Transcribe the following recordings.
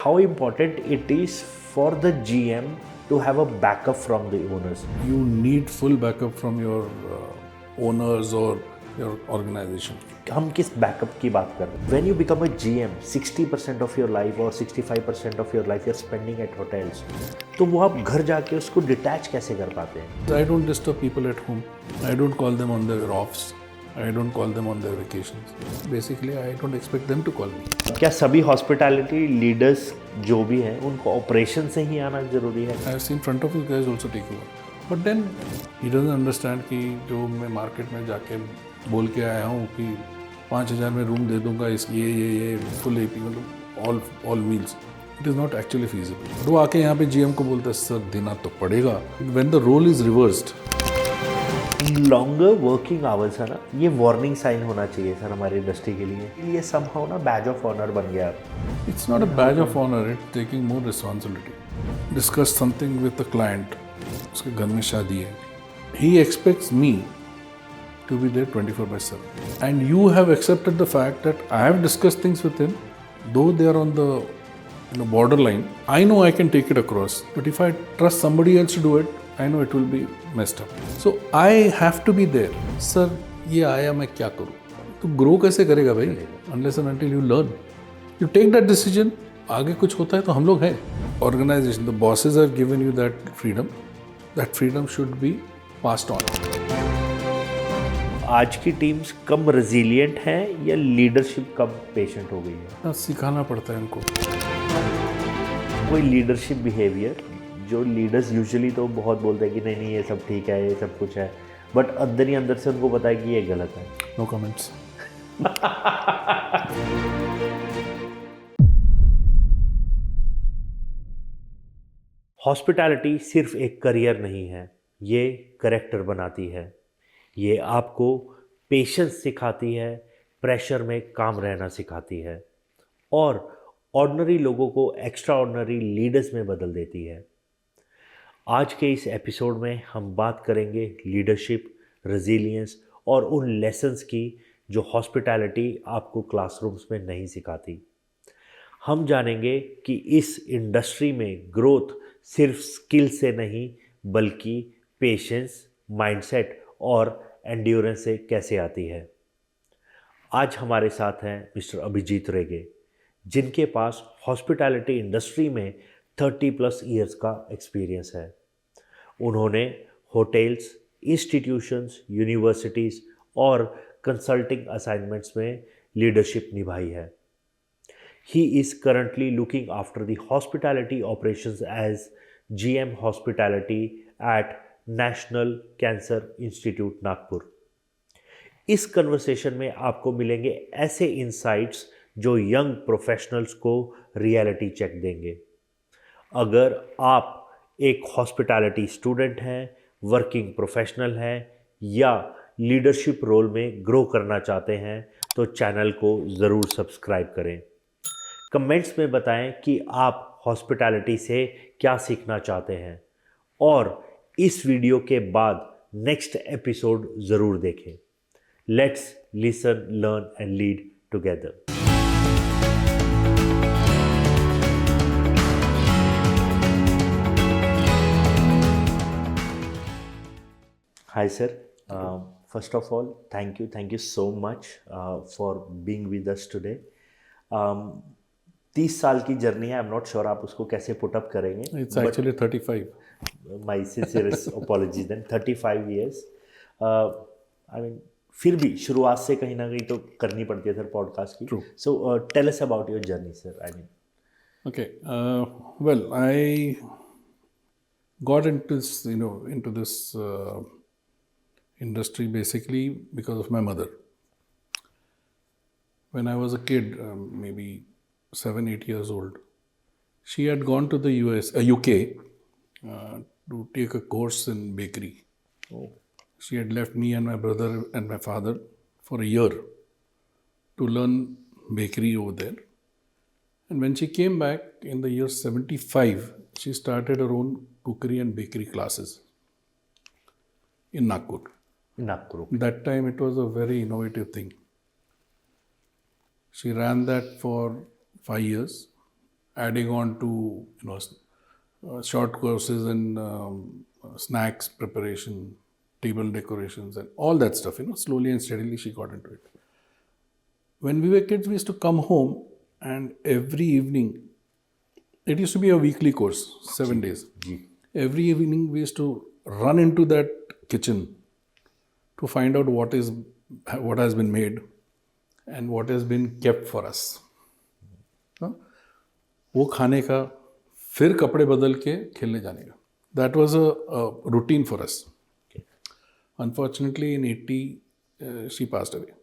How important it is for the GM to have a backup from the owners? You need full backup from your owners or your organization. हम किस backup की बात कर रहे हैं? When you become a GM, 60% of your life or 65% of your life you're spending at hotels. तो वो आप घर जाके उसको डिटैच कैसे कर पाते हैं? I don't disturb people at home. I don't call them on their offs. I don't call them on their vacations. Basically, I don't expect them to call me. क्या सभी हॉस्पिटैलिटी लीडर्स जो भी हैं उनको ऑपरेशन से ही आना जरूरी है? I have seen front office guys also take over. But then he doesn't understand कि जो मैं मार्केट में जाके बोल के आया हूँ कि 5,000 में रूम दे दूंगा इस ये फुल एपी मतलब all meals. It is not actually feasible. वो आके यहाँ पे जीएम को बोलता है सर देना तो पड़ेगा. When the role is reversed. Longer working hours है ना, ये वार्निंग साइन होना चाहिए सर हमारी इंडस्ट्री के लिए. ये समहाउ ना बैज ऑफ ऑनर बन गया. It's not a badge of honour. It's taking more responsibility. Discuss something with the client. उसके घर में शादी है. He expects me to be there 24/7, and you have accepted the fact that I have discussed things with him, though they are on the borderline. I know I can take it across, but if I trust somebody else to do it, I know it will be messed up. So I have to be there. Sir, ये आया मैं क्या करूँ? तो grow कैसे करेगा भाई? Unless and until you learn, you take that decision. आगे कुछ होता है तो हम लोग हैं. Organization, the bosses have given you that freedom. That freedom should be passed on. आज की टीम्स कम रेजिलिएंट हैं या लीडरशिप कम पेशेंट हो गई है? सिखाना पड़ता है उनको. कोई लीडरशिप बिहेवियर जो लीडर्स यूजुअली तो बहुत बोलते हैं कि नहीं नहीं ये सब ठीक है, ये सब कुछ है, बट अंदर ही अंदर से उनको पता है कि ये गलत है. No comments. हॉस्पिटैलिटी सिर्फ एक करियर नहीं है, ये करेक्टर बनाती है. ये आपको पेशेंस सिखाती है, प्रेशर में काम रहना सिखाती है और ऑर्डिनरी लोगों को एक्स्ट्रा ऑर्डिनरी लीडर्स में बदल देती है. आज के इस एपिसोड में हम बात करेंगे लीडरशिप, रेजिलियंस और उन लेसन्स की जो हॉस्पिटैलिटी आपको क्लासरूम्स में नहीं सिखाती. हम जानेंगे कि इस इंडस्ट्री में ग्रोथ सिर्फ स्किल से नहीं बल्कि पेशेंस, माइंडसेट और एंड्योरेंस से कैसे आती है. आज हमारे साथ हैं मिस्टर अभिजीत रेगे, जिनके पास हॉस्पिटैलिटी इंडस्ट्री में 30+ ईयर्स का एक्सपीरियंस है. उन्होंने होटल्स, इंस्टीट्यूशंस, यूनिवर्सिटीज़ और कंसल्टिंग असाइनमेंट्स में लीडरशिप निभाई है. He is currently looking after the hospitality operations as GM Hospitality at national cancer institute Nagpur. इस कन्वर्सेशन में आपको मिलेंगे ऐसे इंसाइट्स जो यंग प्रोफेशनल्स को रियलिटी चेक देंगे. अगर आप एक हॉस्पिटैलिटी स्टूडेंट हैं, वर्किंग प्रोफेशनल हैं या लीडरशिप रोल में ग्रो करना चाहते हैं तो चैनल को ज़रूर सब्सक्राइब करें. कमेंट्स में बताएं कि आप हॉस्पिटैलिटी से क्या सीखना चाहते हैं और इस वीडियो के बाद नेक्स्ट एपिसोड ज़रूर देखें. Let's listen, learn and lead together. Hi sir. First of all, thank you so much for being with us today. 30 साल की जर्नी है. आई एम नॉट श्योर आप उसको कैसे पुट अप करेंगे. It's actually 35. My sincerest apologies then. 35 years. I mean फिर भी शुरुआत से कहीं ना कहीं तो करनी पड़ती है सर पॉडकास्ट की. So tell us about your journey sir. I mean okay, well I got into this industry basically because of my mother. When I was a kid, maybe 7-8 years old, she had gone to the UK to take a course in bakery. She had left me and my brother and my father for a year to learn bakery over there. And when she came back in the year 75, she started her own cookery and bakery classes in Nagpur. That time it was a very innovative thing. She ran that for 5 years adding on to, short courses in snacks preparation, table decorations, and all that stuff. Slowly and steadily she got into it. When we were kids, we used to come home, and every evening, it used to be a weekly course, 7 days. Every evening, we used to run into that kitchen to find out what has been made and what has been kept for us. वो खाने का, फिर कपड़े बदल के खेलने जाने का. That was a routine for us. Unfortunately, in 80, she passed away.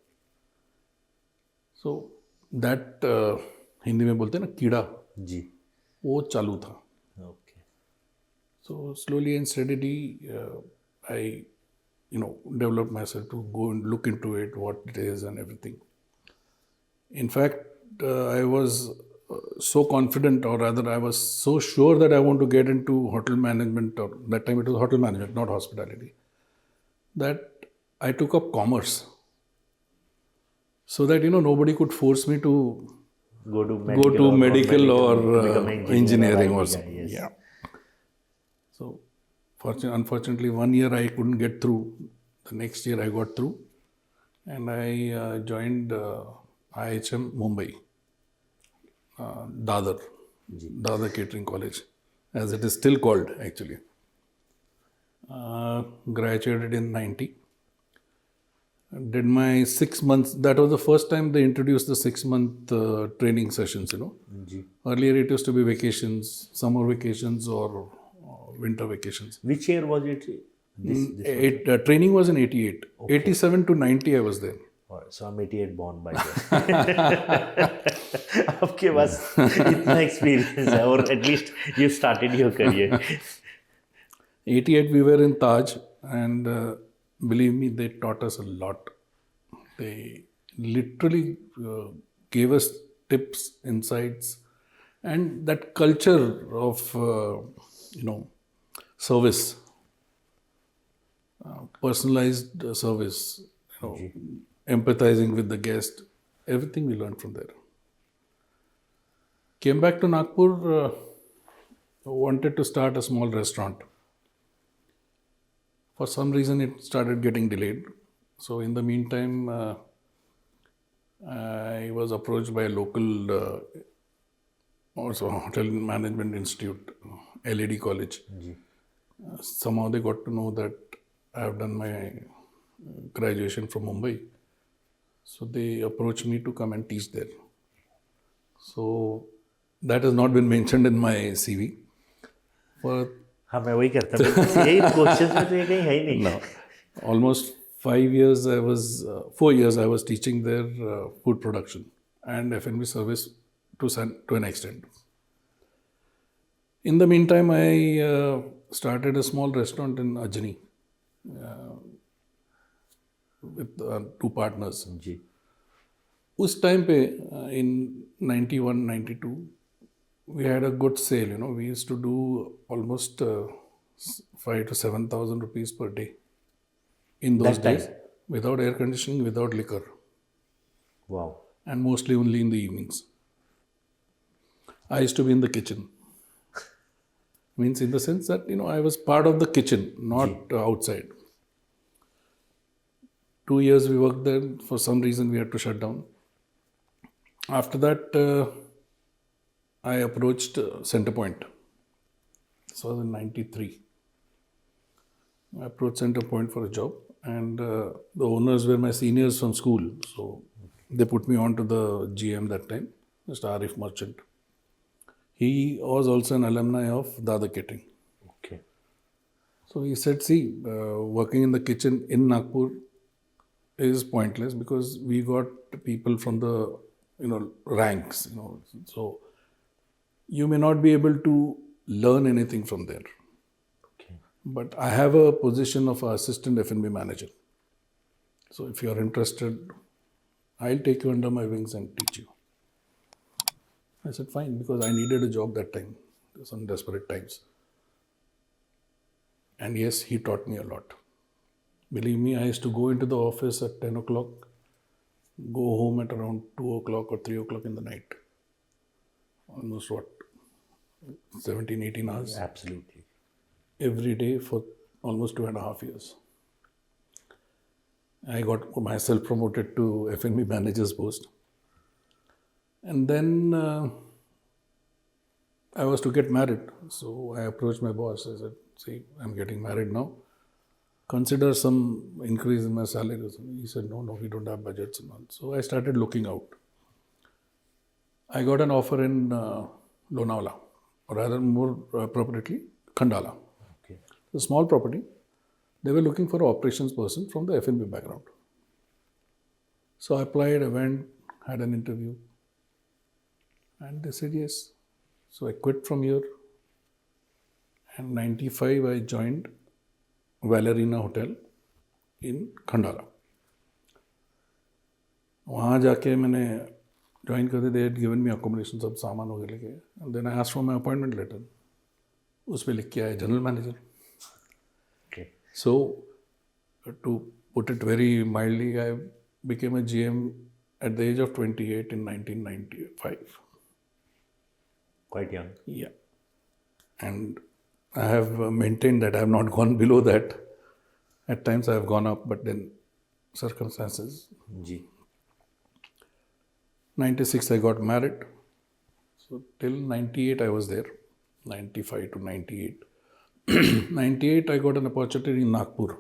So that Hindi में बोलते हैं ना कीड़ा, जी, वो चालू था. Okay. So slowly and steadily, I, developed myself to go and look into it, what it is and everything. In fact, I was so confident, or rather I was so sure that I want to get into hotel management, or that time it was hotel management, not hospitality, that I took up commerce. So that, nobody could force me to go to medical or become engineering or IT guy, something. yes. Yeah. So unfortunately, 1 year I couldn't get through. The next year I got through, and I joined IHM Mumbai, Dadar Catering College, as it is still called actually. Graduated in 90. Did my 6 months. That was the first time they introduced the 6-month training sessions. जी. Earlier it used to be vacations, summer vacations or winter vacations. Which year was it? Training was in 88. Okay. 87 to 90 I was there. So I'm 88 born by then. आपके पास इतना experience है, or at least you started your career. 88 we were in Taj, and believe me, they taught us a lot. They literally gave us tips, insights, and that culture of service, personalized service, empathizing with the guest, everything we learned from there. Came back to Nagpur, wanted to start a small restaurant. For some reason, it started getting delayed. So in the meantime, I was approached by a local also hotel management institute, LAD College. Somehow they got to know that I have done my graduation from Mumbai. So they approached me to come and teach there. So that has not been mentioned in my CV. हाँ, मैं वही करता हूँ. यही question में तो ये कहीं है ही नहीं. No, almost 4 years I was teaching there food production and F&B service to an extent. In the meantime, I started a small restaurant in Ajni with 2 partners. जी. उस टाइम पे in 91, 92, we had a good sale. We used to do almost 5,000 to 7,000 rupees per day in those days, without air conditioning, without liquor. Wow. And mostly only in the evenings. I used to be in the kitchen. Means in the sense that, I was part of the kitchen, not outside. 2 years we worked there. For some reason, we had to shut down. After that, I approached Centrepoint. This was in 93. I approached Centrepoint for a job, and the owners were my seniors from school. So they put me on to the GM that time, Mr. Arif Merchant. He was also an alumni of Dadar Catering. Okay. So he said, see, working in the kitchen in Nagpur is pointless because we got people from the, ranks, so you may not be able to learn anything from there. Okay. But I have a position of assistant F&B manager. So if you are interested, I'll take you under my wings and teach you. I said, fine, because I needed a job that time, some desperate times. And yes, he taught me a lot. Believe me, I used to go into the office at 10 o'clock, go home at around 2 o'clock or 3 o'clock in the night. Almost 17, 18 hours Absolutely. every day for almost 2.5 years. I got myself promoted to F&B manager's post. And then I was to get married. So I approached my boss. I said, see, I'm getting married now. Consider some increase in my salary. He said, no, we don't have budgets and all. So I started looking out. I got an offer in Lonavala, or rather more appropriately, Khandala. Okay. A small property. They were looking for an operations person from the F&B background. So I applied, I went, had an interview, and they said yes. So I quit from here, and 95 I joined Valerina Hotel in Khandala. वहाँ जाके मैंने join कर दिया. They had given me accommodation, सब सामान वगैरह लेके. And then I asked for my appointment letter. उस पे लिख के आया general manager. Okay. So, to put it very mildly, I became a GM at the age of 28 in 1995. Quite young. Yeah. And I have maintained that I have not gone below that. At times I have gone up, but then circumstances. जी. 96 I got married. So till 98 I was there. 95 to 98. 98 I got an opportunity in Nagpur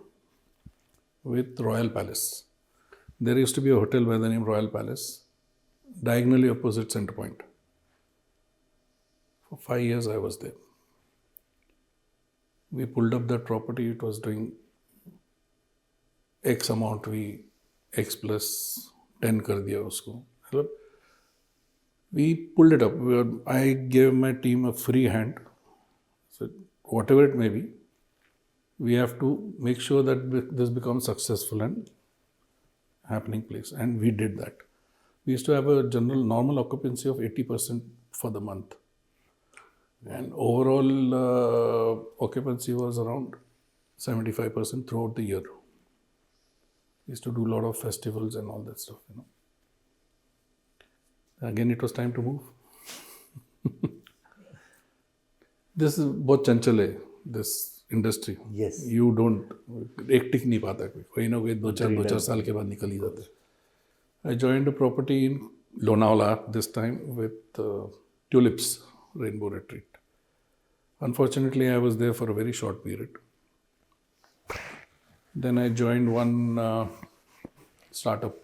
with Royal Palace. There used to be a hotel by the name Royal Palace, diagonally opposite Center Point. For 5 years I was there. We pulled up that property. It was doing X amount. We X plus 10 कर दिया उसको. मतलब we pulled it up. I gave my team a free hand. So whatever it may be, we have to make sure that this becomes successful and happening place. And we did that. We used to have a general normal occupancy of 80% for the month. And overall occupancy was around 75% throughout the year. We used to do a lot of festivals and all that stuff, you know. Again, it was time to move. This is बहुत चंचल है, this industry. Yes. You don't, एक टिक नहीं पाता कोई ना कोई दो चार साल के बाद निकल ही जाता है. I joined a property in Lonavala this time with Tulips Rainbow Retreat. Unfortunately, I was there for a very short period. Then I joined one startup.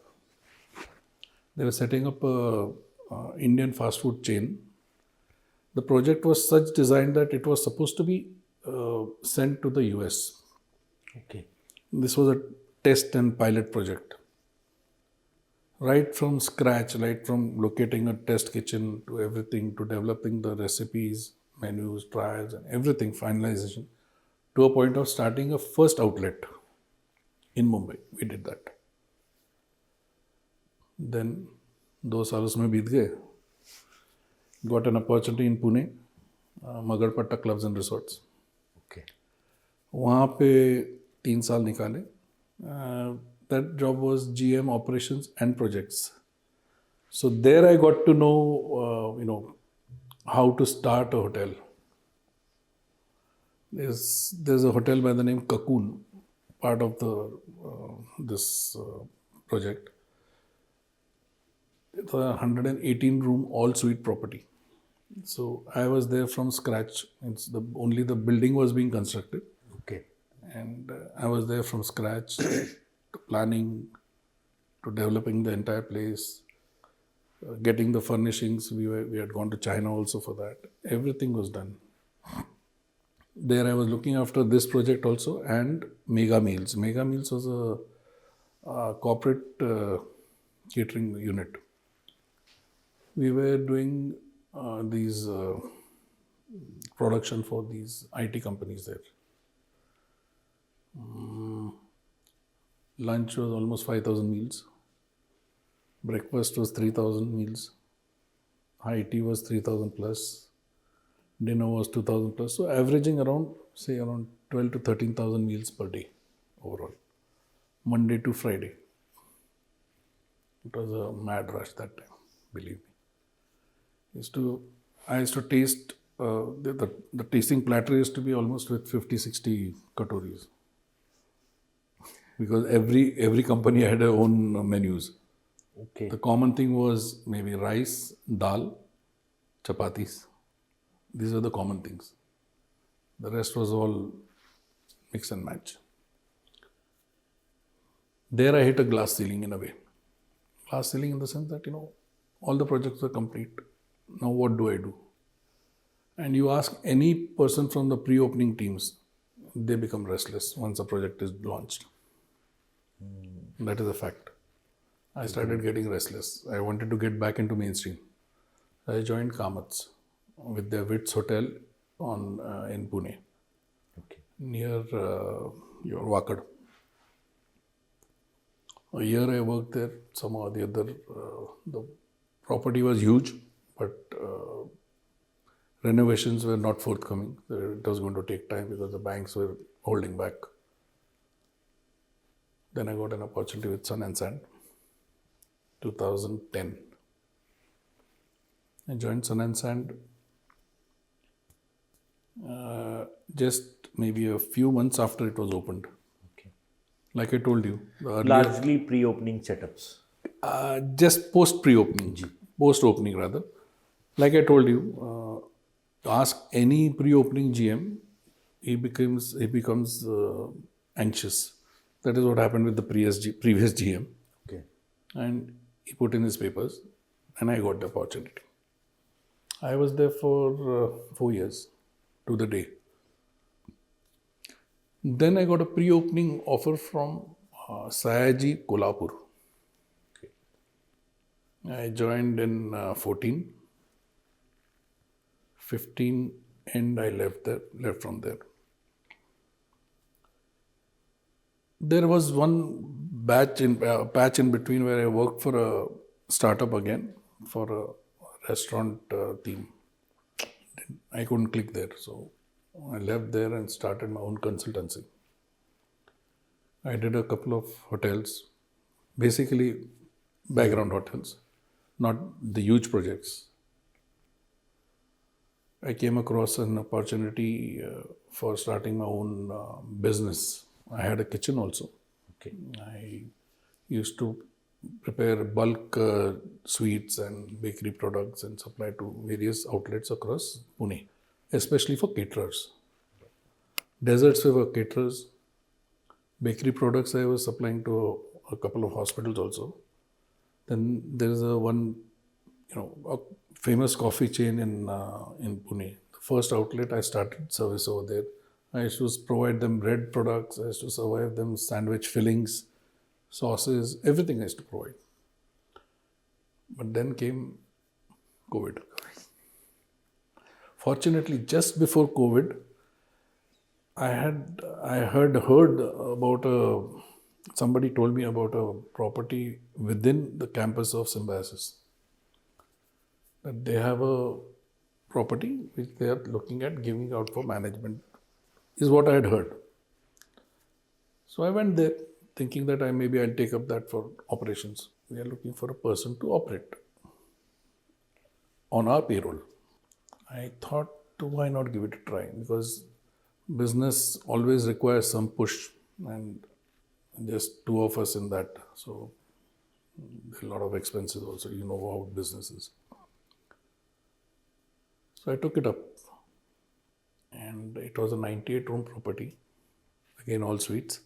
They were setting up a Indian fast food chain. The project was such designed that it was supposed to be sent to the US. Okay. This was a test and pilot project. Right from scratch, right from locating a test kitchen to everything, to developing the recipes, menus, trials, and everything, finalization, to a point of starting a first outlet in Mumbai. We did that. Then 2 साल उसमें बीत गए. Got an opportunity in Pune, Magarpatta Clubs and Resorts. Okay. वहाँ पे 3 साल निकाले. That job was GM operations and projects. So there I got to know, how to start a hotel. There's a hotel by the name Cocoon, part of this project. It's a 118 room all suite property. So I was there from scratch. Only the building was being constructed. Okay. And I was there from scratch to planning, to developing the entire place, getting the furnishings. We had gone to China also for that. Everything was done. There I was looking after this project also and Mega Meals. Mega Meals was a corporate catering unit. We were doing these production for these IT companies there. Lunch was almost 5,000 meals. Breakfast was 3,000 meals. High tea was 3,000 plus. Dinner was 2,000 plus. So averaging around 12 to 13,000 meals per day overall. Monday to Friday. It was a mad rush that time, believe me. I used to taste the tasting platter used to be almost with 50-60 katoris. Because every company had their own menus. Okay. The common thing was maybe rice, dal, chapatis. These were the common things. The rest was all mix and match. There I hit a glass ceiling in a way. Glass ceiling in the sense that, all the projects were complete. Now what do I do? And you ask any person from the pre-opening teams, they become restless once a project is launched. That is a fact. I started getting restless. I wanted to get back into mainstream. I joined Kamat's with their Wits Hotel in Pune, Okay. near your Wakad. A year I worked there. Somehow or the other, the property was huge, but renovations were not forthcoming. It was going to take time because the banks were holding back. Then I got an opportunity with Sun and Sand, 2010. I joined Sun and Sand just maybe a few months after it was opened. Okay. Like I told you, the earlier, Largely pre-opening setups. just post pre-opening, post-opening rather. Like I told you, ask any pre-opening GM, he becomes anxious. That is what happened with the previous GM, Okay. and he put in his papers, and I got the opportunity. I was there for 4 years to the day. Then I got a pre-opening offer from Sayaji Kolhapur. I joined in 14, 15, and I left from there. There was one patch in between where I worked for a startup again for a restaurant theme. I couldn't click there, so I left there and started my own consultancy. I did a couple of hotels, basically background hotels, not the huge projects. I came across an opportunity for starting my own business. I had a kitchen also. Okay. I used to prepare bulk sweets and bakery products and supply to various outlets across Pune, especially for caterers. Desserts were for caterers. Bakery products I was supplying to a couple of hospitals also. Then there is a famous coffee chain in Pune. The first outlet I started service over there. I used to provide them bread products. I used to serve them sandwich fillings, sauces, everything I used to provide. But then came COVID. Fortunately, just before COVID, I heard about somebody told me about a property within the campus of Symbiosis. That they have a property which they are looking at giving out for management, is what I had heard. So I went there thinking that I'll take up that for operations. We are looking for a person to operate on our payroll. I thought, why not give it a try? Because business always requires some push, and just two of us in that. So there are a lot of expenses also. You know how business is. So I took it up, and it was a 98-room property, again all suites,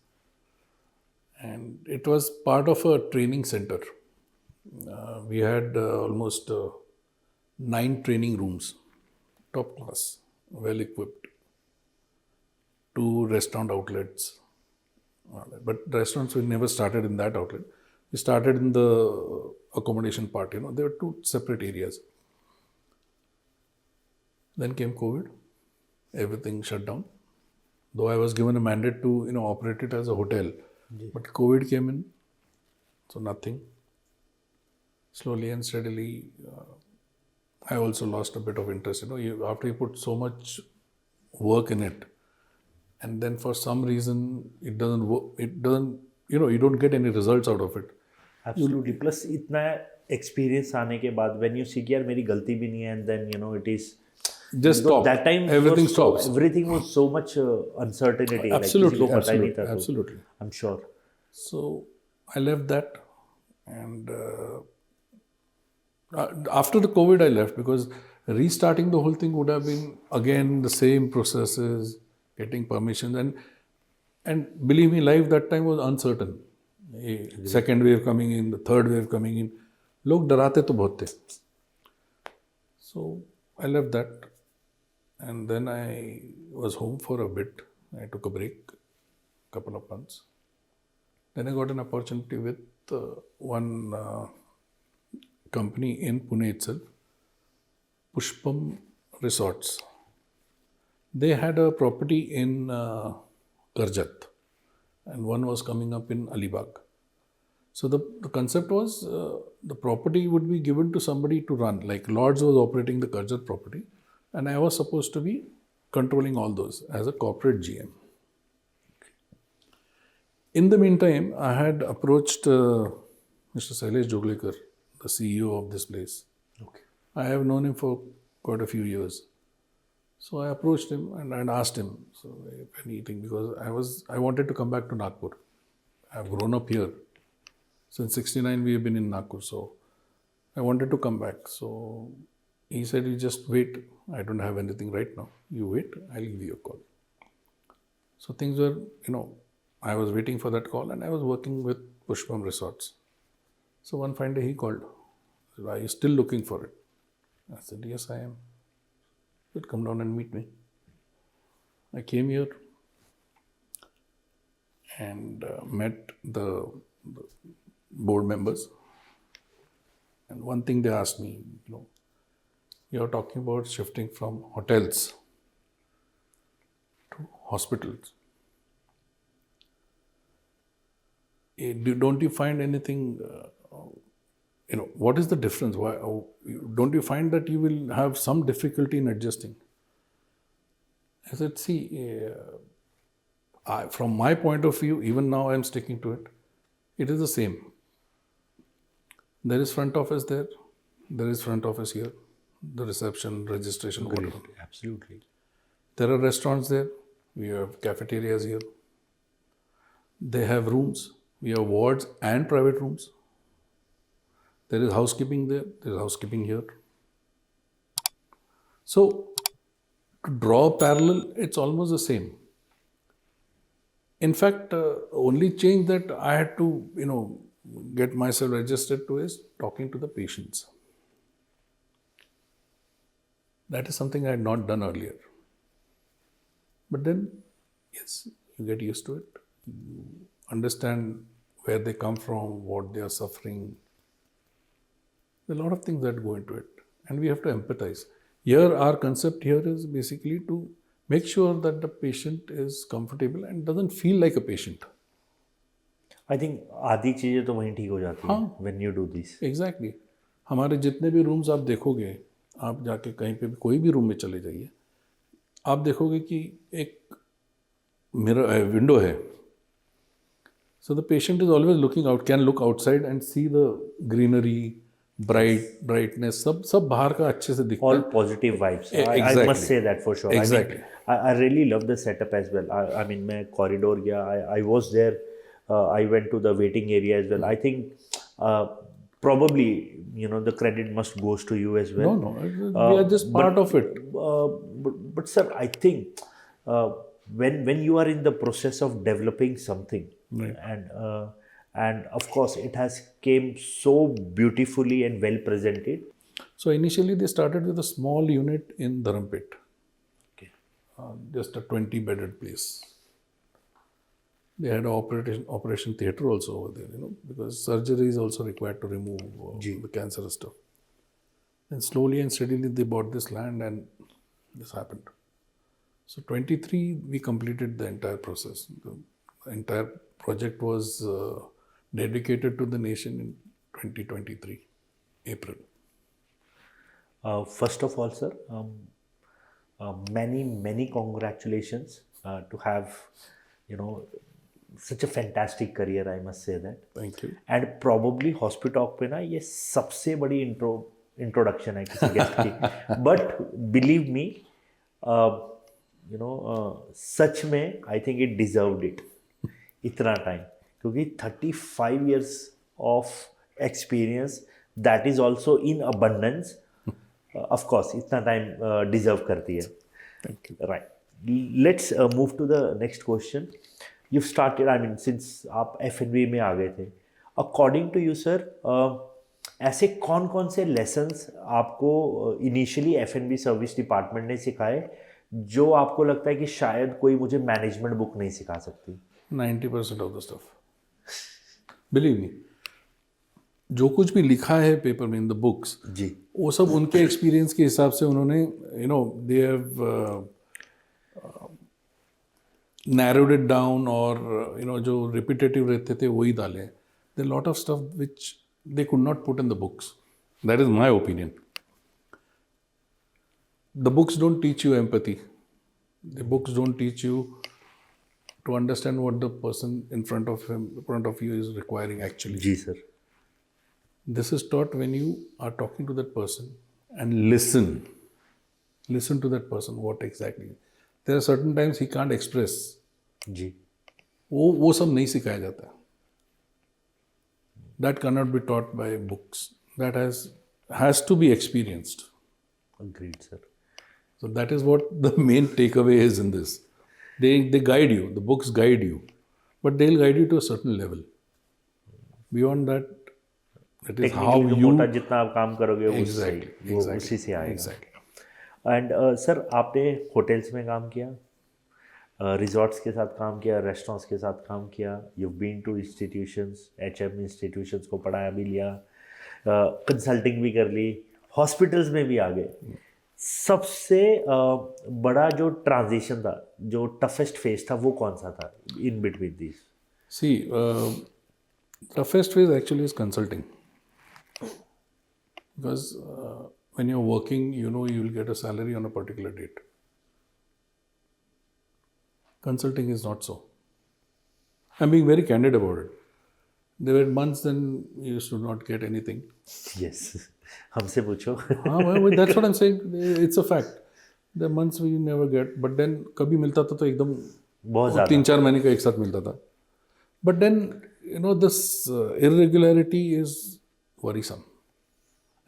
and it was part of a training center. We had almost 9 training rooms, top class, well equipped, 2 restaurant outlets, but restaurants we never started in that outlet. We started in the accommodation part. There were 2 separate areas. Then came COVID, everything shut down. Though I was given a mandate to operate it as a hotel, but COVID came in, so nothing. Slowly and steadily, I also lost a bit of interest. After you put so much work in it, and then for some reason it doesn't work. You don't get any results out of it. Absolutely. Plus इतना experience आने के बाद when you see कि यार मेरी गलती भी नहीं है, and then it is Just Because stop. that time Everything was stops. everything was so much uncertainty. Like Absolutely, किसी को पता ही नहीं absolutely, था तो absolutely. I'm sure. So I left that, and after the COVID, I left because restarting the whole thing would have been again the same processes, getting permissions, and believe me, life that time was uncertain. Second wave coming in, the third wave coming in. लोग डराते तो बहुत थे. So I left that, and then I was home for a bit. I took a break, couple of months. Then I got an opportunity with one company in Pune itself, Pushpam Resorts. They had a property in Karjat, and one was coming up in Alibag. So the concept was the property would be given to somebody to run. Like Lords was operating the Karjat property, and I was supposed to be controlling all those as a corporate GM. In the meantime, I had approached Mr. Sailesh Joglekar, the CEO of this place. Okay. I have known him for quite a few years. So I approached him and I asked him, so if anything, because I wanted to come back to Nagpur. I've grown up here. Since 69 we have been in Nagpur, so I wanted to come back. So he said, you just wait. I don't have anything right now. You wait, I'll give you a call. So things were, I was waiting for that call and I was working with Pushpam Resorts. So one fine day he called. He said, are you still looking for it? I said, yes, I am. He said, come down and meet me. I came here and met the board members. And one thing they asked me, you're talking about shifting from hotels to hospitals. Don't you find anything, what is the difference? Why, don't you find that you will have some difficulty in adjusting? I said, see, from my point of view, even now I'm sticking to it, it is the same. There is front office there, there is front office here, the reception, registration, whatever. Absolutely. There are restaurants there, we have cafeterias here. They have rooms, we have wards and private rooms. There is housekeeping there, there is housekeeping here. So, to draw a parallel, it's almost the same. In fact, only change that I had to, get myself adjusted to is talking to the patients. That is something I had not done earlier. But then, yes, you get used to it. You understand where they come from, what they are suffering. There are a lot of things that go into it. And we have to empathize. Here, our concept here is basically to make sure that the patient is comfortable and doesn't feel like a patient. I think आधी चीज़ें तो वहीं ठीक हो जाती हैं when you do this. Exactly. हमारे जितने भी रूम्स आप देखोगे, आप जाके कहीं पे भी कोई भी रूम में चले जाइए, आप देखोगे कि एक मिरर विंडो है. So the patient is always looking out, can look outside and see the greenery, brightness, सब बाहर का अच्छे से दिखता All है. positive vibes. Exactly. I must say that for sure. Exactly. I really love the setup as well. I mean, मैं corridor गया. I was there. I went to the waiting area as well. I think probably the credit must goes to you as well. No, we are just part of it. But sir, I think when you are in the process of developing something, Right. and of course it has came so beautifully and well presented. So initially they started with a small unit in Dharampet. Okay. Just a 20-bedded place. They had an operation theatre also over there, because surgery is also required to remove the cancerous stuff. And slowly and steadily they bought this land and this happened. So 23 we completed the entire process. The entire project was dedicated to the nation in 2023, April. First of all, sir, many congratulations to have, such a fantastic career, I must say that. Thank you. And probably Hospitalk पे ना ये सबसे बड़ी intro introduction है किसी guest की, but believe me, सच में I think it deserved it, इतना टाइम, क्योंकि 35 years of experience, that is also in abundance, of course इतना टाइम डिजर्व करती है. Thank you. Right. Let's move to the next question. You've started, I mean, since आप F&B में आ गए थे. According to you, sir, ऐसे कौन कौन से lessons आपको इनिशियली F&B सर्विस डिपार्टमेंट ने सिखाए जो आपको लगता है कि शायद कोई मुझे मैनेजमेंट बुक नहीं सिखा सकती? 90% of the stuff. Believe me, जो कुछ भी लिखा है पेपर में इन द बुक्स, जी, वो सब उनके एक्सपीरियंस के हिसाब से उन्होंने they have narrowed it down, और जो रिपीटेटिव रहते थे वही डाले. There lot of stuff which they could not put in the books. That is my opinion. The books don't teach you empathy. The books don't teach you to understand what the person in front of you is requiring actually. जी sir. This is taught when you are talking to that person and listen. Listen to that person, what exactly. There are certain times he can't express. जी. वो सब नहीं सिखाया जाता. That cannot be taught by books. That has to be experienced. Agreed, sir. So that is what the main takeaway is in this. They guide you. The books guide you, but they'll guide you to a certain level. Beyond that, it is how technically you मोटा जितना आप काम करोगे वो exactly, वो exactly, उसी से आएगा. exactly. एंड सर आपने होटल्स में काम किया, रिजॉर्ट्स के साथ काम किया, रेस्टोरेंट्स के साथ काम किया, you been to institutions, HM institutions को पढ़ाया भी लिया, कंसल्टिंग भी कर ली, हॉस्पिटल्स में भी आ गए. सबसे बड़ा जो ट्रांजिशन था, जो टफेस्ट फेज था, वो कौन सा था in between this? See, toughest phase actually is consulting. Because when you're working, you will get a salary on a particular date. Consulting is not so. I'm being very candid about it. There were months when you used to not get anything. Yes. हमसे पूछो. That's what I'm saying. It's a fact. There are months where you never get, but then कभी मिलता था तो एकदम बहुत ज़्यादा 3-4 महीने का एक साथ मिलता था. But then this irregularity is worrisome,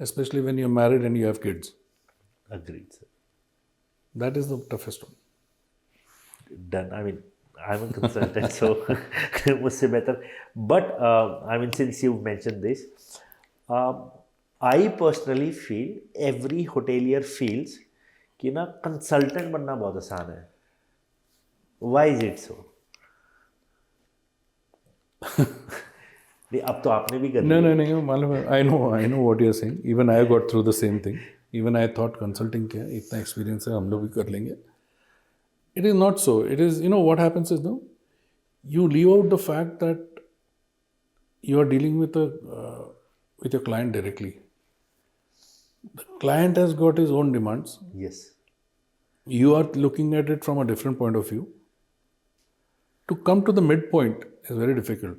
especially when you're married and you have kids. Agreed, sir. That is the toughest one. Done. I mean, I'm a consultant, so मुझसे बेहतर. But I mean, since you mentioned this, I personally feel every hotelier feels कि ना consultant बनना बहुत आसान है. Why is it so? नहीं, अब तो आपने भी कर लिया. No, मालूम है. I know what you're saying. Even I got through the same thing. Even I thought consulting क्या है, इतना experience है, हम लोग भी कर लेंगे. It is not so. It is, what happens is, you leave out the fact that you are dealing with your client directly. The client has got his own demands. Yes. You are looking at it from a different point of view. To come to the midpoint is very difficult.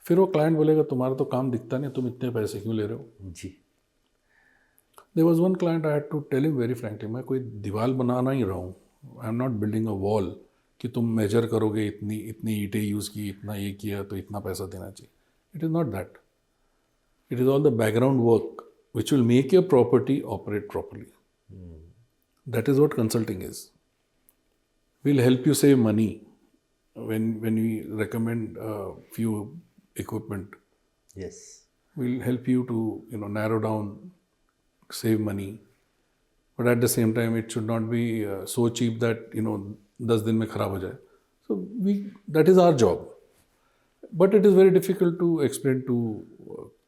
फिर वो client बोलेगा तुम्हारा तो काम दिखता नहीं, तुम इतने पैसे क्यों ले रहे हो? जी. There was one client I had to tell him very frankly, मैं कोई दीवार बना नहीं रहा हूँ. I am not building a wall कि तुम मेजर करोगे इतनी ईंटें यूज़ की, इतना ये किया तो इतना पैसा देना चाहिए. It is not that. It is all the background work which will make your property operate properly. That is what consulting is. We'll help you save money when we recommend a few equipment. Yes. We'll help you to narrow down, save money. But at the same time, it should not be so cheap that 10 दिन में खराब हो जाए. So that is our job. But it is very difficult to explain to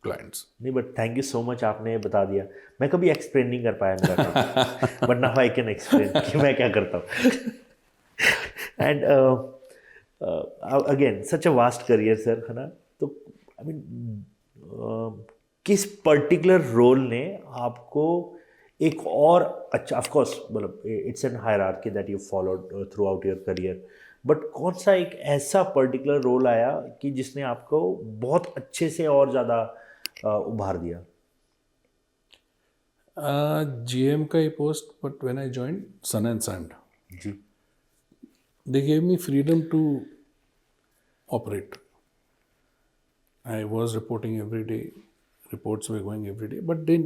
clients. नहीं, but thank you so much, आपने बता दिया. मैं कभी एक्सप्लेन नहीं कर पाया मेरा, but now I can explain कि मैं क्या करता हूँ. And again such a vast career sir, है ना. तो आई मीन किस पर्टिकुलर रोल ने आपको एक और अच्छा, ऑफ कोर्स मतलब it's an hierarchy that you followed through out your career, but कौन सा एक ऐसा पर्टिकुलर रोल आया कि जिसने आपको बहुत अच्छे से और ज़्यादा उभार दिया? GM का ही post, but when I joined Sun and Sand, जी they gave me freedom to operate. I was reporting every day, reports were going every day, but they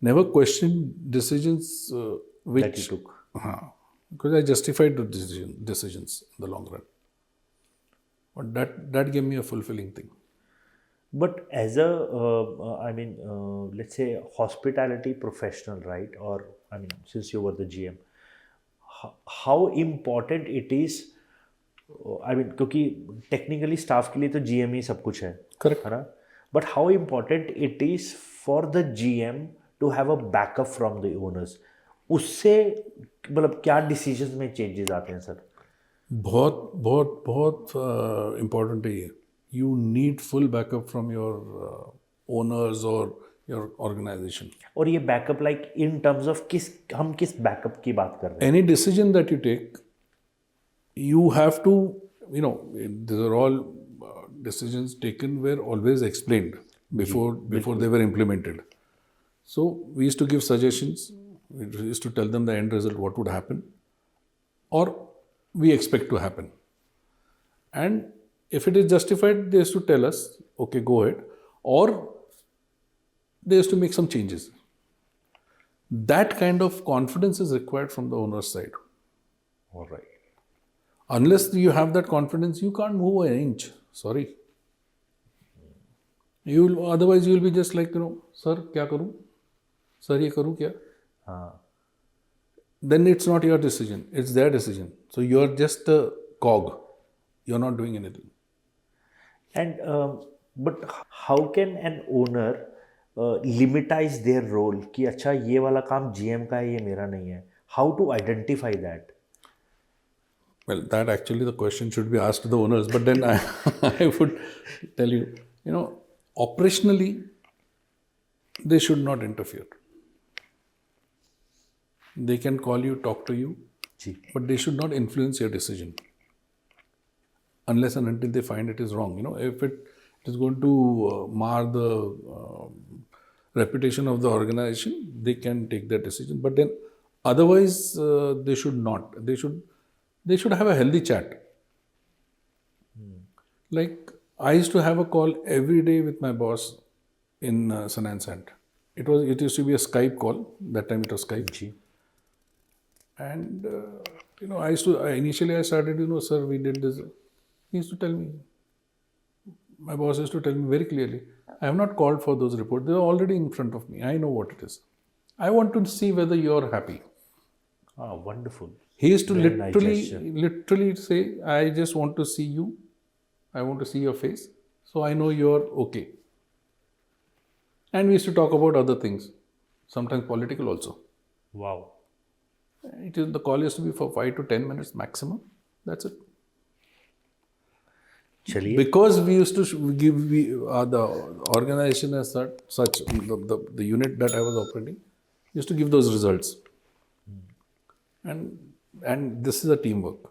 never questioned decisions that which, you took. because I justified the decisions in the long run. But that gave me a fulfilling thing. But as a, I mean, let's say hospitality professional, right? Or I mean, since you were the GM, how important it is? I mean, क्योंकि technically staff के लिए तो GM ही सब कुछ है Correct. है ना? But how important it is for the GM to have a backup from the owners? उससे मतलब क्या डिसीजंस में चेंजेस आते हैं सर? बहुत बहुत बहुत इम्पोर्टेंट है ये. You need full backup from your owners और योर ऑर्गेनाइजेशन. और ये backup like in terms of हम किस बैकअप की बात कर रहे हैं? Any decision that you take, you have to, these are all decisions taken were always explained before they were implemented. So we used to give suggestions. We used to tell them the end result, what would happen, or we expect to happen. And if it is justified, they used to tell us, okay, go ahead, or they used to make some changes. That kind of confidence is required from the owner's side. All right. Unless you have that confidence, you can't move an inch. Sorry. Otherwise, you'll be just like, sir, क्या करूँ? Sir, ये करूँ क्या? हाँ. Then it's not your decision. It's their decision. So you're just a cog. You're not doing anything. And but how can an owner limitize their role कि अच्छा ये वाला काम GM का है ये मेरा नहीं है? How to identify that? Well, that actually the question should be asked to the owners. But then I would tell you, operationally, they should not interfere. They can call you, talk to you, ji. but they should not influence your decision unless and until they find it is wrong. If it is going to mar the reputation of the organization, they can take that decision. But then otherwise, they should not. They should have a healthy chat. Like I used to have a call every day with my boss in Sun and Sand. It used to be a Skype call. That time it was Skype. Ji. And initially I started, sir, we did this. He used to tell me, my boss used to tell me very clearly, I have not called for those reports. They are already in front of me. I know what it is. I want to see whether you are happy. Ah, wonderful. He used to Very nice gesture. literally say, I just want to see you. I want to see your face. So I know you are okay. And we used to talk about other things, sometimes political also. Wow. The call used to be for 5 to 10 minutes maximum. That's it. चलिए. Because we used to the organization as such the unit that I was operating used to give those results. And this is a teamwork.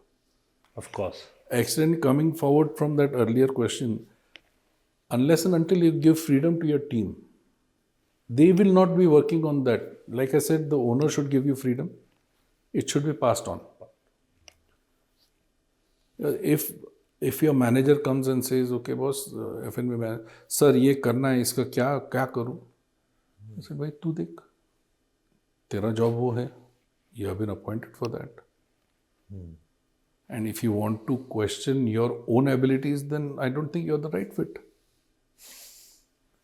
Of course. Extend coming forward from that earlier question, unless and until you give freedom to your team, they will not be working on that. Like I said, the owner should give you freedom. It should be passed on. If your manager comes and says, okay boss, F&B manager, sir ये करना है, इसका क्या करूँ? I said, भाई तू देख, तेरा job वो है, you have been appointed for that. And if you want to question your own abilities, then I don't think you're the right fit.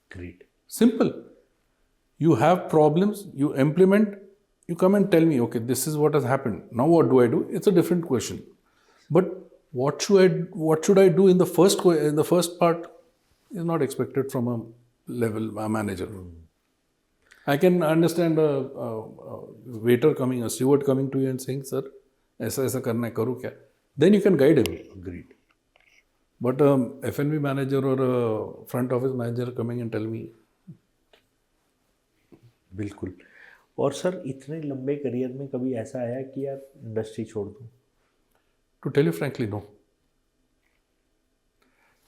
Great. Simple. You have problems, you implement, you come and tell me, okay, this is what has happened. Now what do I do? It's a different question. But what should I do in the first part is not expected from a manager. I can understand a waiter coming, a steward coming to you and saying, sir, ऐसा करना है, करूँ क्या? Then you can guide him. Agreed. But F&B manager or a front office manager coming and tell me. बिल्कुल. और sir इतने लंबे career में कभी ऐसा आया कि यार इंडस्ट्री छोड़ दूँ? To tell you frankly, no.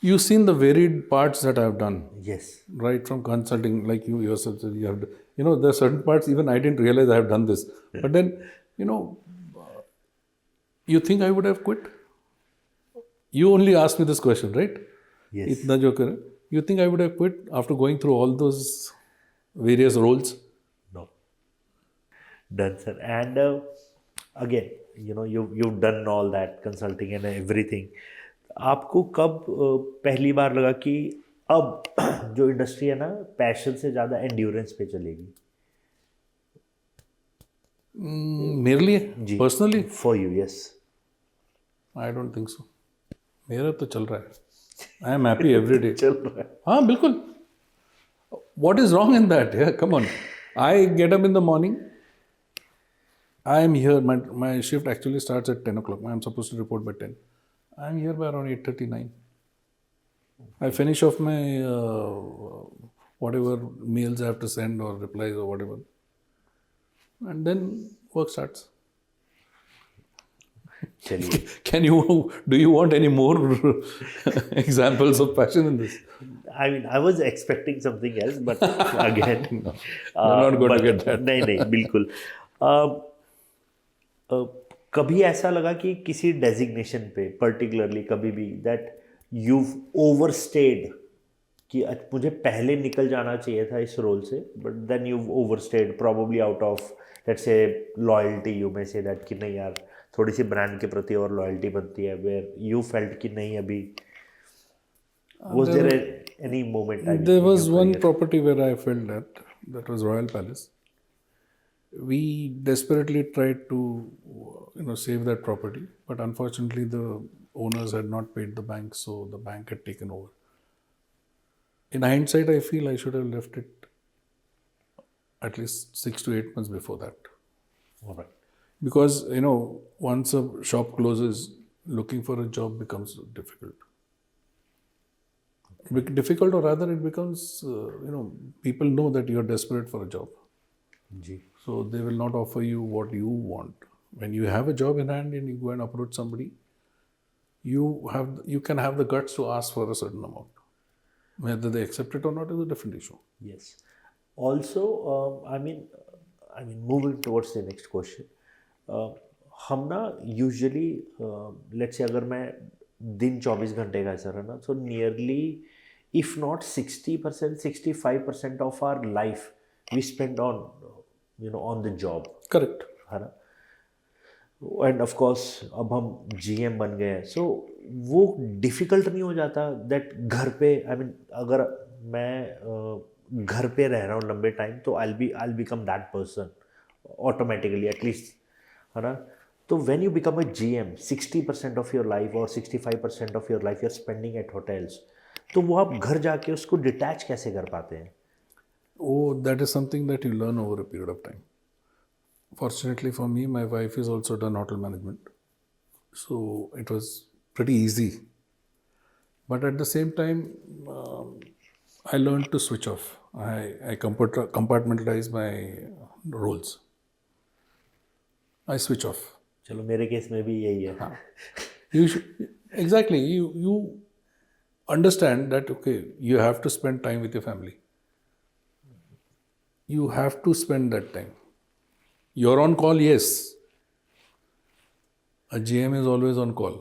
You've seen the varied parts that I've done, Yes. right? From consulting, like you yourself said, you have, there are certain parts even I didn't realize I have done this. But then, you think I would have quit? You only asked me this question, right? Yes. Itna jo kare. You think I would have quit after going through all those various roles? No. Done, sir. And again, you've done all that consulting and everything. आपको कब पहली बार लगा कि अब जो industry है ना passion से ज़्यादा एंड्योरेंस पे चलेगी? मेरे लिए personally? For you, yes. I don't think so. मेरा तो चल रहा है. I am happy every day. चल रहा है. हाँ बिल्कुल. What is wrong in that? Yeah, come on. I get up in the morning. I am here. My shift actually starts at 10 o'clock. I am supposed to report by 10. I am here by around 8:39. I finish off my whatever mails I have to send or replies or whatever. And then work starts. Do you want any more examples of passion in this? I mean, I was expecting something else, but again, no, you're not going to get that. नहीं, बिल्कुल. कभी ऐसा लगा कि किसी designation पे particularly कभी भी दैट you've overstayed कि मुझे पहले निकल जाना चाहिए था इस रोल से, but then you've overstayed probably out of let's say loyalty, you may say that कि नहीं यार थोड़ी सी ब्रांड के प्रति और लॉयल्टी बनती है, where you felt कि नहीं अभी. Was there any moment? There was one property where I felt that was Royal Palace. We desperately tried to save that property, but unfortunately the owners had not paid the bank, so the bank had taken over. In hindsight, I feel I should have left it at least 6 to 8 months before that. All right. Because once a shop closes, looking for a job becomes difficult. Difficult, or rather it becomes people know that you're desperate for a job. Ji. So they will not offer you what you want. When you have a job in hand and you go and approach somebody, you can have the guts to ask for a certain amount. Whether they accept it or not is a different issue. Yes. Also, I mean, moving towards the next question. हम ना usually let's say अगर मैं दिन 24 घंटे का ऐसा रहा ना, तो nearly if not 60%, 65% of our life we spend on the job. Correct है ना. एंड ऑफ कोर्स अब हम GM बन गए हैं, सो वो डिफ़िकल्ट नहीं हो जाता दैट घर पे अगर मैं घर पे रह रहा हूँ लंबे टाइम तो I'll become that person automatically at least, है ना. तो when you become a GM, 60% of your life or 65% of your life you're spending at hotels, तो वो आप घर जाके उसको डिटैच कैसे कर पाते हैं? Oh, that is something that you learn over a period of time. Fortunately for me, my wife has also done hotel management, so it was pretty easy. But at the same time, I learned to switch off. I compartmentalize my roles. I switch off. चलो मेरे case में भी यही है. हाँ. Exactly. You understand that you have to spend time with your family. You have to spend that time. You're on call, yes. A GM is always on call.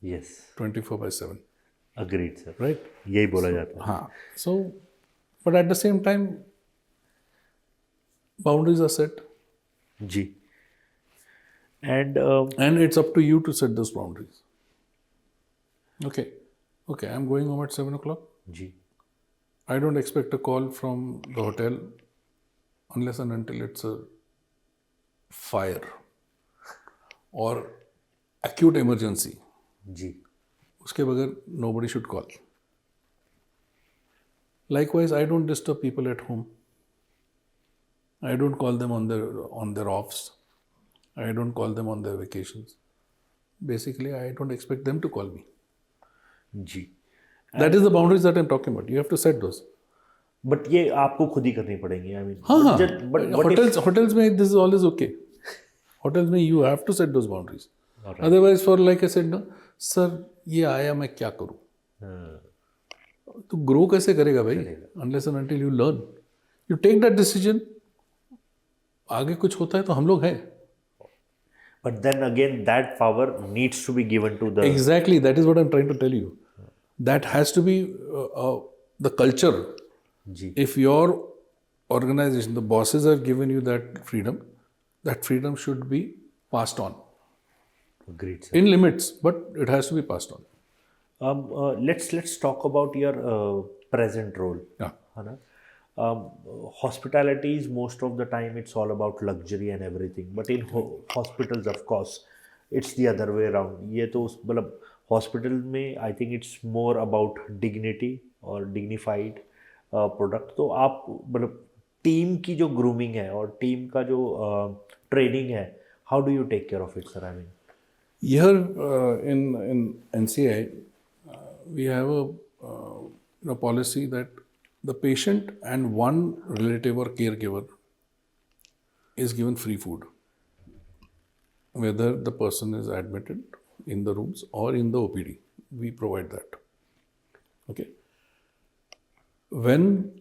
Yes. 24/7. Agreed, sir. Right? यही बोला जाता है. हाँ. So, but at the same time, boundaries are set. Ji. And it's up to you to set those boundaries. Okay, I'm going home at 7 o'clock. Ji. I don't expect a call from the hotel unless and until it's a fire or acute emergency. जी. उसके बगैर nobody should call. Likewise, I don't disturb people at home. I don't call them on their offs. I don't call them on their vacations. Basically, I don't expect them to call me. Ji. That is the boundaries that I'm talking about. You have to set those. But ये आपको खुद ही करनी पड़ेंगी. हाँ. But hotels में this is always okay. Hotels में you have to set those boundaries. Right. Otherwise, for like I said, no, sir, ये आया मैं क्या करूँ? तो ग्रो कैसे करेगा भाई? Unless and until you learn, you take that decision, आगे कुछ होता है तो हम लोग हैं. But then again, that power needs to be given to the. Exactly, that is what I'm trying to tell you. That has to be the culture. Ji. If your organization, the bosses have given you that freedom should be passed on Great, sir. in limits, but it has to be passed on. Let's talk about your present role. Yeah. है ना? Hospitality is most of the time it's all about luxury and everything, but in hospitals of course it's the other way around. ये तो मतलब hospital में I think it's more about dignity और dignified product. तो आप मतलब team की जो ग्रूमिंग है और टीम का जो ट्रेनिंग है, how do you take care of it, sir? I mean Here in NCI, we have a policy that the patient and one relative or caregiver is given free food, whether the person is admitted in the rooms or in the OPD. We provide that. Okay. When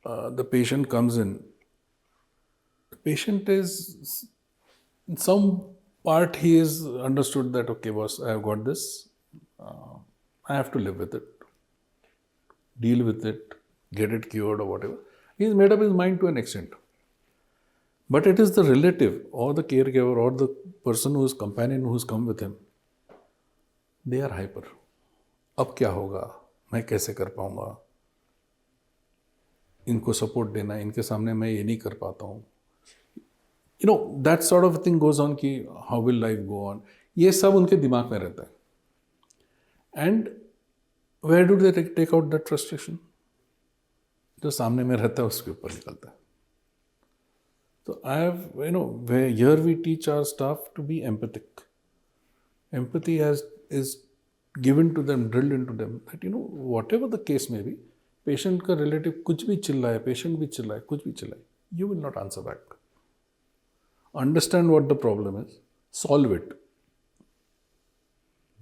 the patient comes in, the patient is, in some part, he is understood that, okay, boss, I have got this. I have to live with it, deal with it, get it cured or whatever. He's made up his mind to an extent. But it is the relative or the caregiver or the person who is companion who has come with him. They are hyper. अब क्या होगा, मैं कैसे कर पाऊंगा, इनको support देना, इनके सामने मैं ये नहीं कर पाता हूँ. You know, that sort of thing goes on कि how will life go on. ये सब उनके दिमाग में रहता है. And where do they take out that frustration? जो सामने में रहता है उसके ऊपर निकलता है. So I have, here we teach our staff to be empathic. Empathy is given to them, drilled into them, that whatever the case may be, patient का relative कुछ भी चिल्लाए, patient भी चिल्लाए, कुछ भी चिल्लाए, you will not answer back. Understand what the problem is, solve it.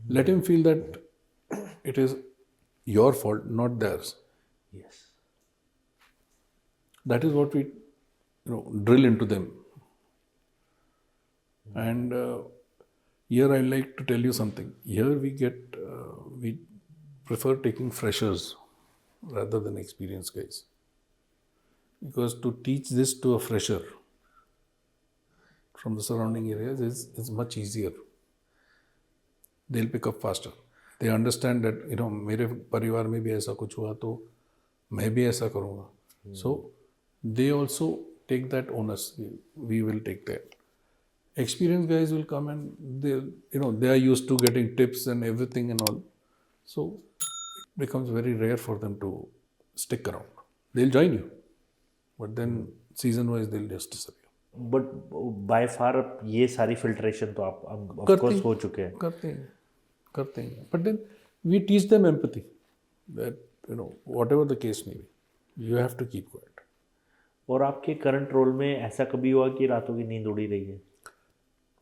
Let him feel that it is your fault, not theirs. yes. That is what we drill into them. And here I like to tell you something. Here we prefer taking freshers rather than experienced guys. Because to teach this to a fresher from the surrounding areas is much easier. They'll pick up faster. They understand that, मेरे परिवार में भी ऐसा कुछ हुआ तो मैं भी ऐसा करूँगा. So they also take that onus. We will take that. Experienced guys will come and they are used to getting tips and everything and all. So it becomes very rare for them to stick around. They'll join you, but then season wise they'll just disappear. But by far ये सारी filtration तो आप of course हो चुके हैं. करते हैं. But then we teach them empathy. That whatever the case may be, you have to keep quiet. और आपके करंट रोल में ऐसा कभी हुआ कि रातों की नींद उड़ी रही है?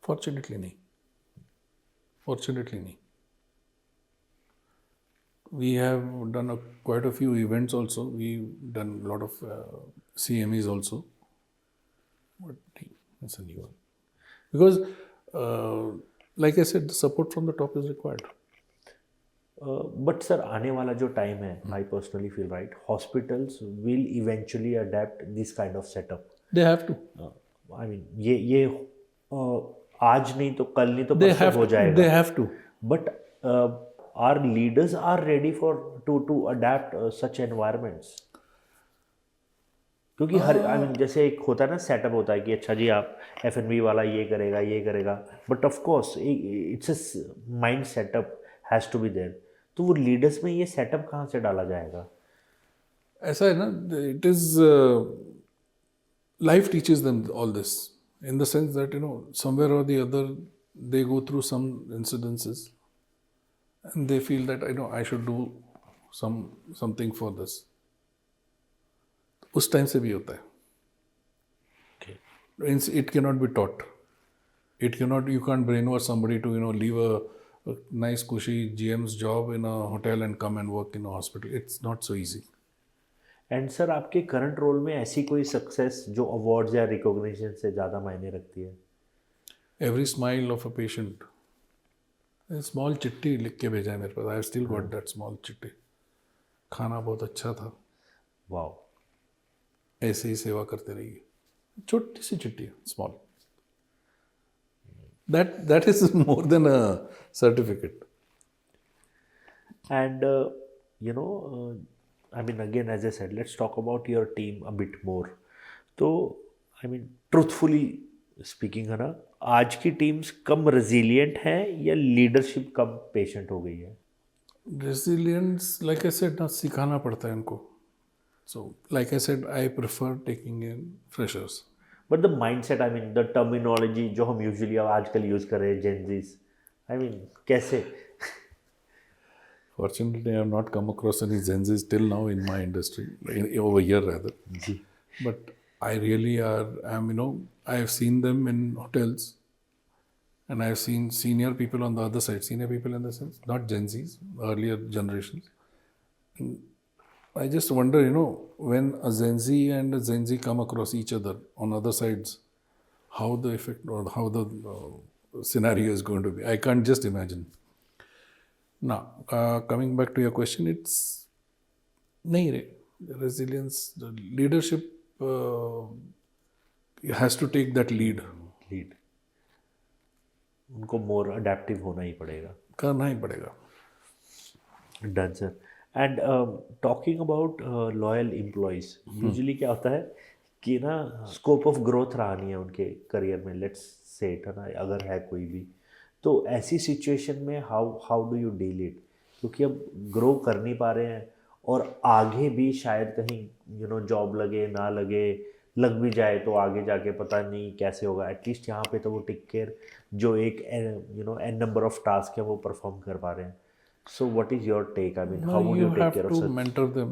Fortunately नहीं. We have done quite a few events also. We've done a lot of CMEs also. But that's a new one. Because, like I said, the support from the top is required. But sir आने वाला जो time है, आई personally feel right, hospitals will eventually adapt this kind of setup. They have to. I mean ये आज नहीं तो कल नहीं तो They परसों have हो to. जाएगा. They have to. But our leaders are ready for to adapt such environments. क्योंकि हर आई मीन जैसे एक होता है ना, सेटअप होता है कि अच्छा जी आप F&B वाला ये करेगा, but of course it's a mind setup has to be there. तो वो लीडर्स में ये सेटअप कहाँ से डाला जाएगा? ऐसा है ना, it is life teaches them all this, in the sense that somewhere or the other they go through some incidences and they feel that I should do something for this. उस time से भी होता है. It cannot be taught. You can't brainwash somebody to leave a nice cushy GM's job in a hotel and come and work in a hospital. It's not so easy. And sir आपके current role में ऐसी कोई success जो awards या recognition से ज़्यादा मायने रखती है? Every smile of a patient. A small चिट्ठी लिख के भेजा है मेरे पास. I have still got that small चिट्ठी. खाना बहुत अच्छा था. वाओ. ऐसे ही सेवा करते रहिए. छोटी सी चिट्ठी, small. That is more than a certificate. And I mean, again, as I said, let's talk about your team a bit more. तो I mean, truthfully speaking है ना, आज की टीम्स कम resilient है या leadership कम patient हो गई है? Resilience, like I said, ना सिखाना पड़ता है इनको. So, like I said, I prefer taking in freshers. But the mindset, I mean, the terminology जो हम usually आजकल use कर रहे हैं, Gen Zs, I mean, कैसे? Fortunately, I have not come across any Gen Zs till now in my industry, over here rather. Ji. But I really I have seen them in hotels, and I have seen senior people on the other side, senior people in the sense, not Gen Zs, earlier generations. And I just wonder, when a Gen Z and a Gen Z come across each other on other sides, how the effect or how the scenario is going to be. I can't just imagine. Now, coming back to your question, it's nahi re. The resilience, the leadership has to take that lead. उनको more adaptive होना ही पड़ेगा. करना ही पड़ेगा. Done, sir. And talking about loyal employees, usually क्या होता है कि ना scope of growth रहा नहीं है उनके करियर में, let's say है ना, अगर है कोई भी, तो ऐसी सिचुएशन में how do you deal it? क्योंकि अब ग्रो कर नहीं पा रहे हैं और आगे भी शायद कहीं जॉब लगे ना लगे, लग भी जाए तो आगे जाके पता नहीं कैसे होगा. एटलीस्ट यहाँ पे तो वो टेक केयर जो एक एन नंबर ऑफ टास्क है वो परफॉर्म कर पा रहे हैं. So what is your take? I mean, how would you take care of You have such? to mentor them.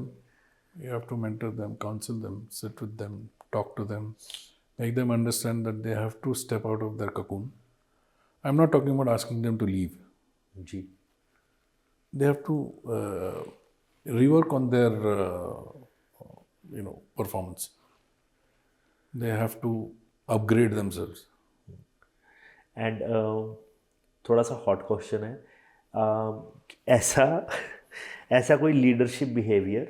You have to mentor them, counsel them, sit with them, talk to them, make them understand that they have to step out of their cocoon. I'm not talking about asking them to leave. Ji. They have to rework on their, performance. They have to upgrade themselves. And थोड़ा सा hot question है. ऐसा कोई leadership behaviour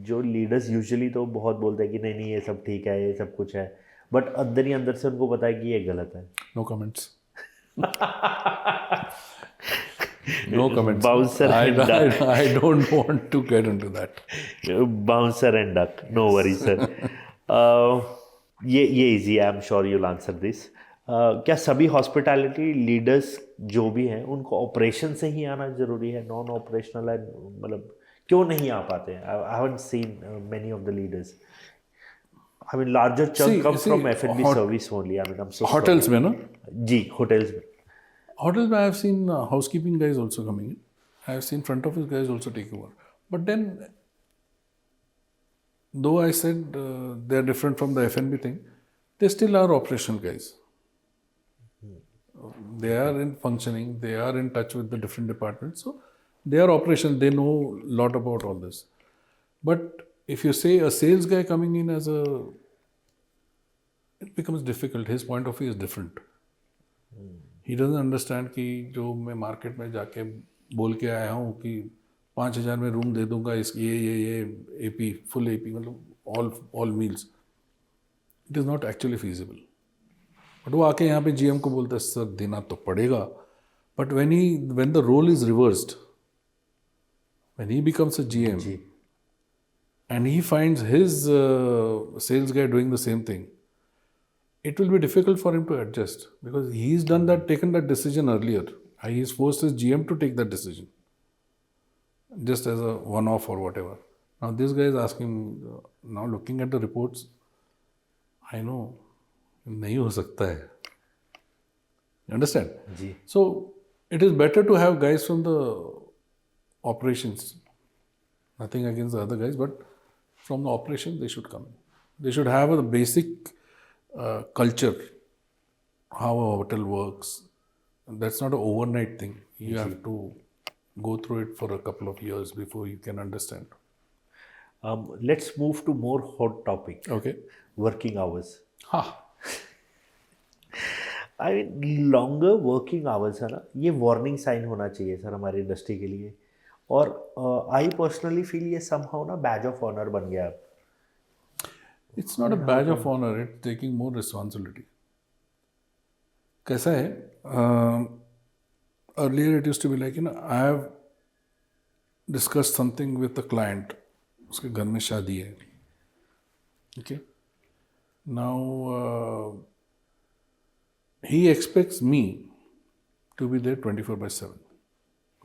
जो leaders usually तो बहुत बोलते हैं कि नहीं नहीं ये सब ठीक है, ये सब कुछ है, बट अंदर ही अंदर से उनको पता है कि ये गलत है. No comments. No comments. Bouncer and duck. I don't want to get into that. Bouncer and duck. No worries, sir. ये easy है. I'm sure you'll answer this. क्या सभी हॉस्पिटैलिटी लीडर्स जो भी हैं उनको ऑपरेशन से ही आना ज़रूरी है? नॉन ऑपरेशनल है, मतलब क्यों नहीं आ पाते हैं? I haven't seen many of the leaders. I mean larger chunk comes from F&B service only. I mean I am so Hotels में ना? जी, होटल्स में. Hotels I have seen housekeeping guys also coming in. I have seen front office guys also taking over. But then, though I said they are different from the F&B thing, they still are operational guys. They are in functioning, they are in touch with the different departments. So, they are operational, they know a lot about all this. But if you say a sales guy coming in it becomes difficult. His point of view is different. He doesn't understand कि जो मैं market में जाके बोल के आया हूँ कि 5,000 में रूम दे दूंगा, इस ये AP फुल AP मतलब all meals. It is not actually feasible. But वो आके यहाँ पे GM को बोलता है सर देना तो पड़ेगा. But when the role is reversed, when he becomes a GM and he finds his sales guy doing the same thing, it will be difficult for him to adjust because he's taken that decision earlier. He's forced his GM to take that decision just as a one-off or whatever. Now this guy is asking, now looking at the reports, I know नहीं हो सकता है. You understand? जी. So it is better to have guys from the operations. Nothing against the other guys, but from the operations they should come in. They should have a basic culture, how a hotel works, that's not an overnight thing. You have to go through it for a couple of years before you can understand. Let's move to more hot topic. Okay. Working hours. Ha. I mean longer working hours है ना, ये warning sign होना चाहिए sir हमारी industry के लिए. और आई personally feel ये समहाउ ना बैज ऑफ ऑनर बन गया. It's not a badge of honor, it's taking more responsibility. कैसा है, earlier it used to be like, I have discussed something with a client, उसके घर में शादी है. Okay. Now he expects me to be there 24/7.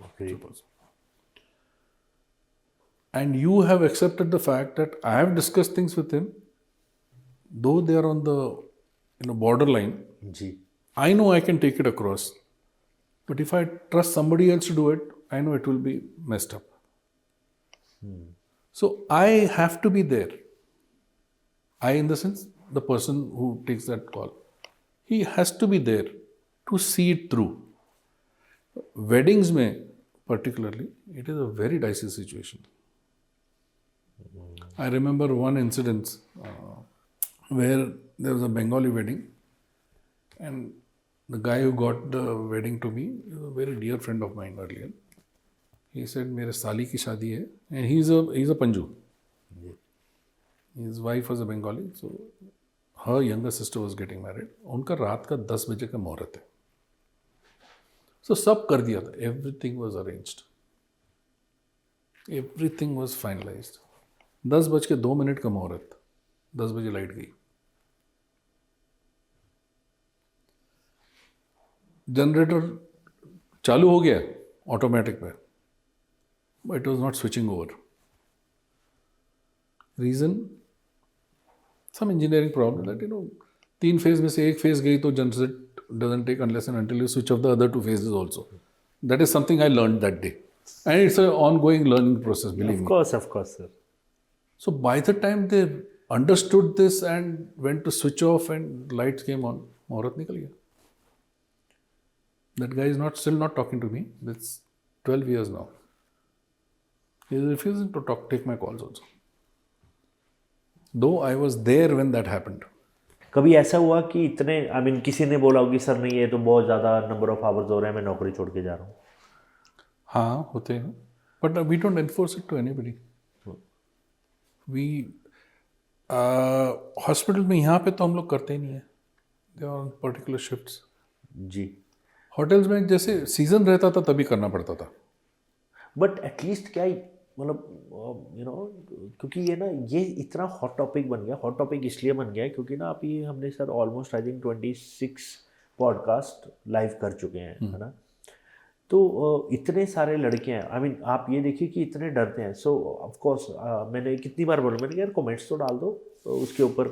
Okay. Suppose. And you have accepted the fact that I have discussed things with him, though they are on the borderline. Ji. I know I can take it across, but if I trust somebody else to do it, I know it will be messed up. So I have to be there. I, in the sense, the person who takes that call, he has to be there to see it through. Weddings mein, particularly, it is a very dicey situation. I remember one incident where there was a Bengali wedding, and the guy who got the wedding to me is a very dear friend of mine earlier. He said, "मेरे साली की शादी है," and he's a Panju. His wife was a Bengali, so her younger sister was getting married. उनका रात का 10 बजे का मुहूर्त है. So सब कर दिया था. Everything was arranged. Everything was finalized. 10:02 का मुहूर्त, 10 बजे लाइट गई. जनरेटर चालू हो गया ऑटोमेटिक पे, but it was not switching over. Reason, some engineering problem that 3 phase में से एक फेज गई तो generate doesn't take unless and until you switch off the other 2 phases also. That is something I learn that day, and it's a ongoing learning process, believe me. Of course, sir. So by the time they understood this and went to switch off and lights came on, मुहूर्त निकल गया. That guy is still not talking to me. That's 12 years now. He is refusing to take my calls also. Though I was there when that happened. कभी ऐसा हुआ कि इतने किसी ने बोला होगी सर नहीं ये तो बहुत ज़्यादा नंबर ऑफ आवर्स हो रहे हैं, मैं नौकरी छोड़ के जा रहा हूँ. हाँ, होते हैं. But we don't enforce it to anybody. We hospital में यहाँ पे तो हम लोग करते ही नहीं है. They are on particular shifts. जी. होटल्स में जैसे सीजन रहता था तभी करना पड़ता था. बट एटलीस्ट क्या मतलब क्योंकि ये इतना हॉट टॉपिक बन गया. हॉट टॉपिक इसलिए बन गया है क्योंकि ना अभी हमने sir almost I think 26 podcast live कर चुके हैं, है ना. तो इतने सारे लड़के हैं, आप ये देखिए कि इतने डरते हैं. सो ऑफ कोर्स मैंने कितनी बार बोला, मैंने यार कमेंट्स तो डाल दो उसके ऊपर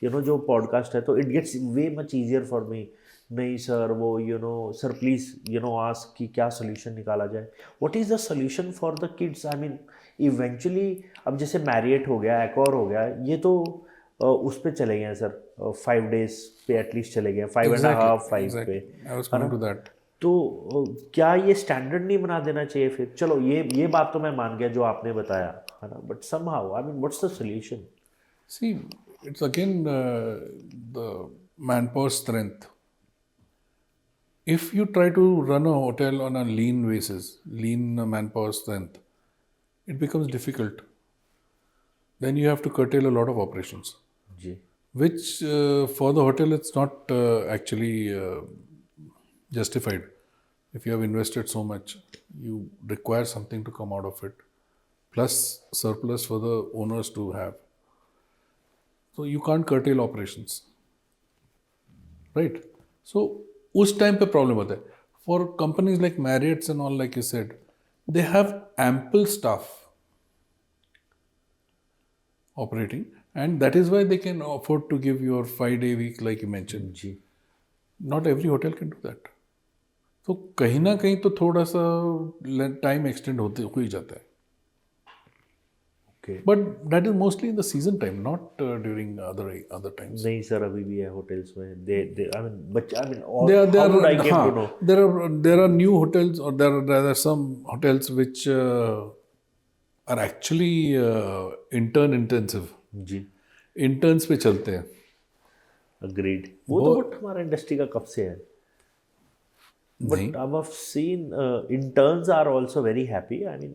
जो पॉडकास्ट है, तो it gets way much easier for me. नहीं सर वो सर प्लीज़ आस्क कि क्या सोल्यूशन निकाला जाए. What is the solution for the kids. Eventually अब जैसे मैरिएट हो गया, एक्वर हो गया, ये तो उस पे चले गए हैं सर, 5 days पे एटलीस्ट चले गए, 5.5 5 पे. तो क्या ये स्टैंडर्ड नहीं बना देना चाहिए फिर. चलो ये बात तो मैं मान गया जो आपने बताया, है ना, but somehow what's the solution. See, it's again the manpower strength. If you try to run a hotel on a lean basis, lean manpower strength, it becomes difficult. Then you have to curtail a lot of operations. जी. Which for the hotel it's not actually justified. If you have invested so much, you require something to come out of it, plus surplus for the owners to have. So you can't curtail operations, right? So उस time पे problem होता है. For companies like Marriotts and all, like you said, they have ample staff operating, and that is why they can afford to give your 5-day week like you mention. जी. Not every hotel can do that. तो कहीं ना कहीं तो थोड़ा सा time extend हो ही जाता है. Okay But that is mostly in the season time, not during other times. नहीं सर अभी भी है होटल्स में दे आई मीन बच्चा I mean There how would I are, came to know there are new hotels, or there are some hotels which are actually intern intensive. जी Interns पे चलते हैं. अग्रीड वो तो बट हमारा industry का कब से है नहीं. But I've seen interns are also very happy. I mean,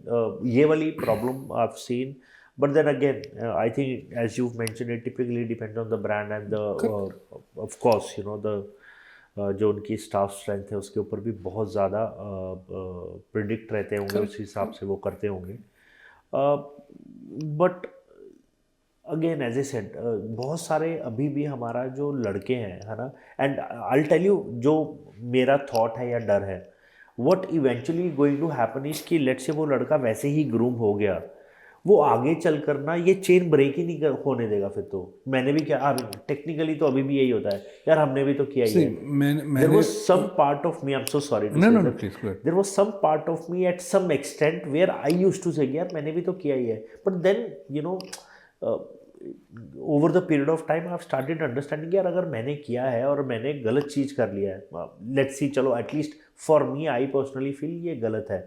ये वाली problem I've seen. But then again, I think as you've mentioned, it typically depends on the brand and the, of course, you know, the जो उनकी staff strength है उसके ऊपर भी बहुत ज़्यादा प्रिडिक्ट रहते होंगे उस हिसाब से वो करते होंगे but again as A said बहुत सारे अभी भी हमारा जो लड़के हैं है ना एंड आई टेल यू जो मेरा थॉट है या डर है what eventually going to happen is कि लेट से वो लड़का वैसे ही ग्रूम हो गया वो आगे चल कर ना ये चेन ब्रेक ही नहीं होने देगा फिर तो मैंने भी क्या अभी टेक्निकली तो अभी भी यही होता है यार हमने भी तो किया ही है there was some part of me I'm so sorry to say that please go ahead. there was some part of me at some extent where I used to say यार मैंने भी तो किया ही है but then you know over the period of time I have started understanding यार अगर मैंने किया है और मैंने गलत चीज़ कर लिया है लेट्स सी चलो at least for me I personally feel ये गलत है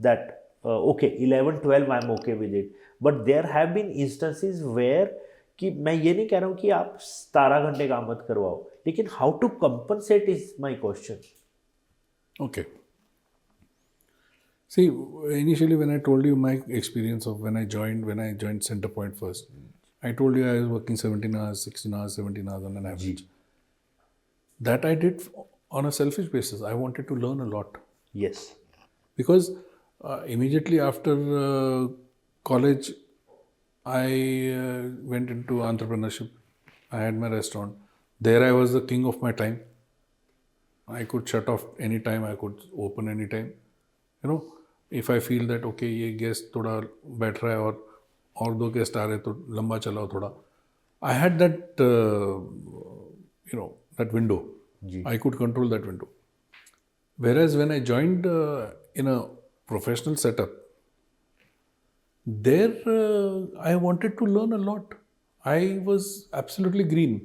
that okay 11-12 I am okay with it but there have been instances where कि मैं ये नहीं कह रहा हूँ कि आप 17 घंटे काम मत करवाओ लेकिन how to compensate is my question Okay. See, initially when I told you my experience of when I joined Centrepoint first, I told you I was working 17 hours, 16 hours, 17 hours on an average. That I did on a selfish basis. I wanted to learn a lot. yes Because immediately after college, I went into entrepreneurship. I had my restaurant. There I was the king of my time. I could shut off anytime. I could open anytime. You know, if I feel that okay, ये guest थोड़ा बैठ रहा है और 2 guest आ रहे तो लंबा चलाओ थोड़ा. I had that that window. I could control that window. Whereas when I joined in a professional setup, there I wanted to learn a lot. I was absolutely green.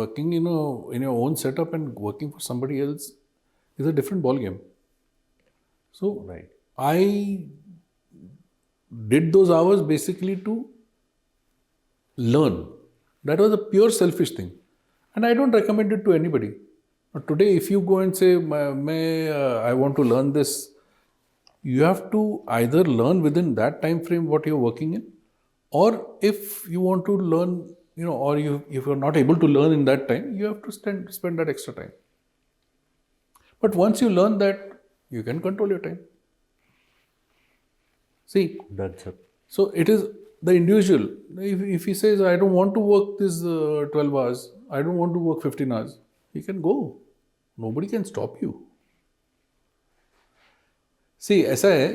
Working in your own setup and working for somebody else is a different ball game. So right I did those hours basically to learn. That was a pure selfish thing, and I don't recommend it to anybody. But today, if you go and say, I want to learn this, you have to either learn within that time frame what you're working in, or if you want to learn, or if you're not able to learn in that time, you have to spend that extra time. But once you learn that, you can control your time. See, that's it so it is the individual. If he says, I don't want to work this 12 hours, I don't want to work 15 hours, he can go. Nobody can stop you. See, ऐसा है,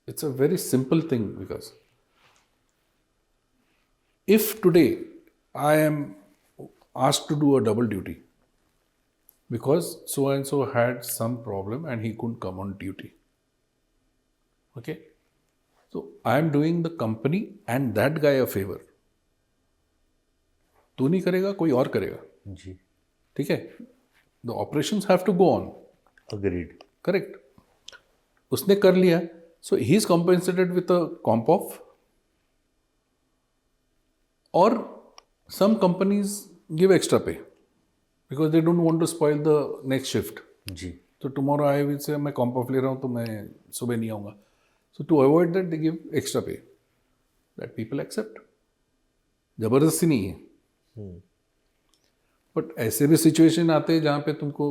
it's a very simple thing because if today I am asked to do a double duty because so and so had some problem and he couldn't come on duty. Okay, so I am doing the company and that guy a favor. तू नहीं करेगा कोई और करेगा जी ठीक है. The operations have to go on. agreed Correct. उसने कर लिया, so he is compensated with a comp off. Or some companies give extra pay because they don't want to spoil the next shift. Ji So tomorrow I will say मैं comp off ले रहा हूँ तो मैं सुबह नहीं आऊँगा. So to avoid that, they give extra pay. That people accept. जबरदस्ती नहीं है. बट ऐसे भी सिचुएशन आते हैं जहाँ पे तुमको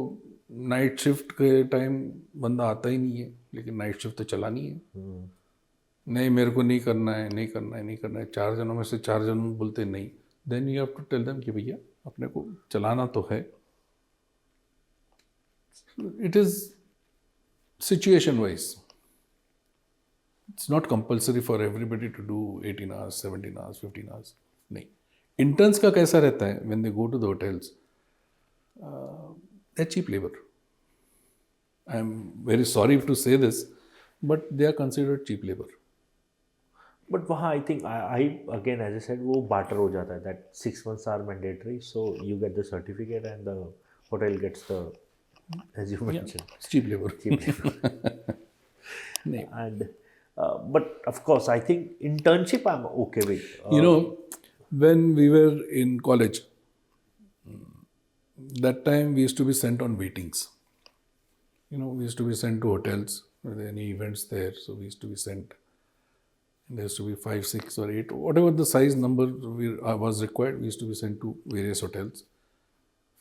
नाइट शिफ्ट के टाइम बंदा आता ही नहीं है, लेकिन नाइट शिफ्ट तो चलानी है. नहीं मेरे को नहीं करना है, नहीं करना है, नहीं करना है. 4 जनों में से 4 जन बोलते नहीं. Then you have to tell them कि भैया अपने को चलाना तो है. It is situation wise. It's not compulsory for everybody to do 18 hours, 17 hours, 15 hours. नहीं. Interns का कैसा रहता है when they go to the hotels? They're cheap labor. I'm very sorry to say this, but they are considered cheap labor. But वहाँ I think I again as A said वो barter हो जाता है that 6 months are mandatory so you get the certificate and the hotel gets the as you mention cheap labour. and but of course I think internship I'm okay with You know, when we were in college, that time we used to be sent on waitings. You know, we used to be sent to hotels. Were there any events there? So we used to be sent. And there used to be 5, 6, or 8, whatever the size number was required. We used to be sent to various hotels.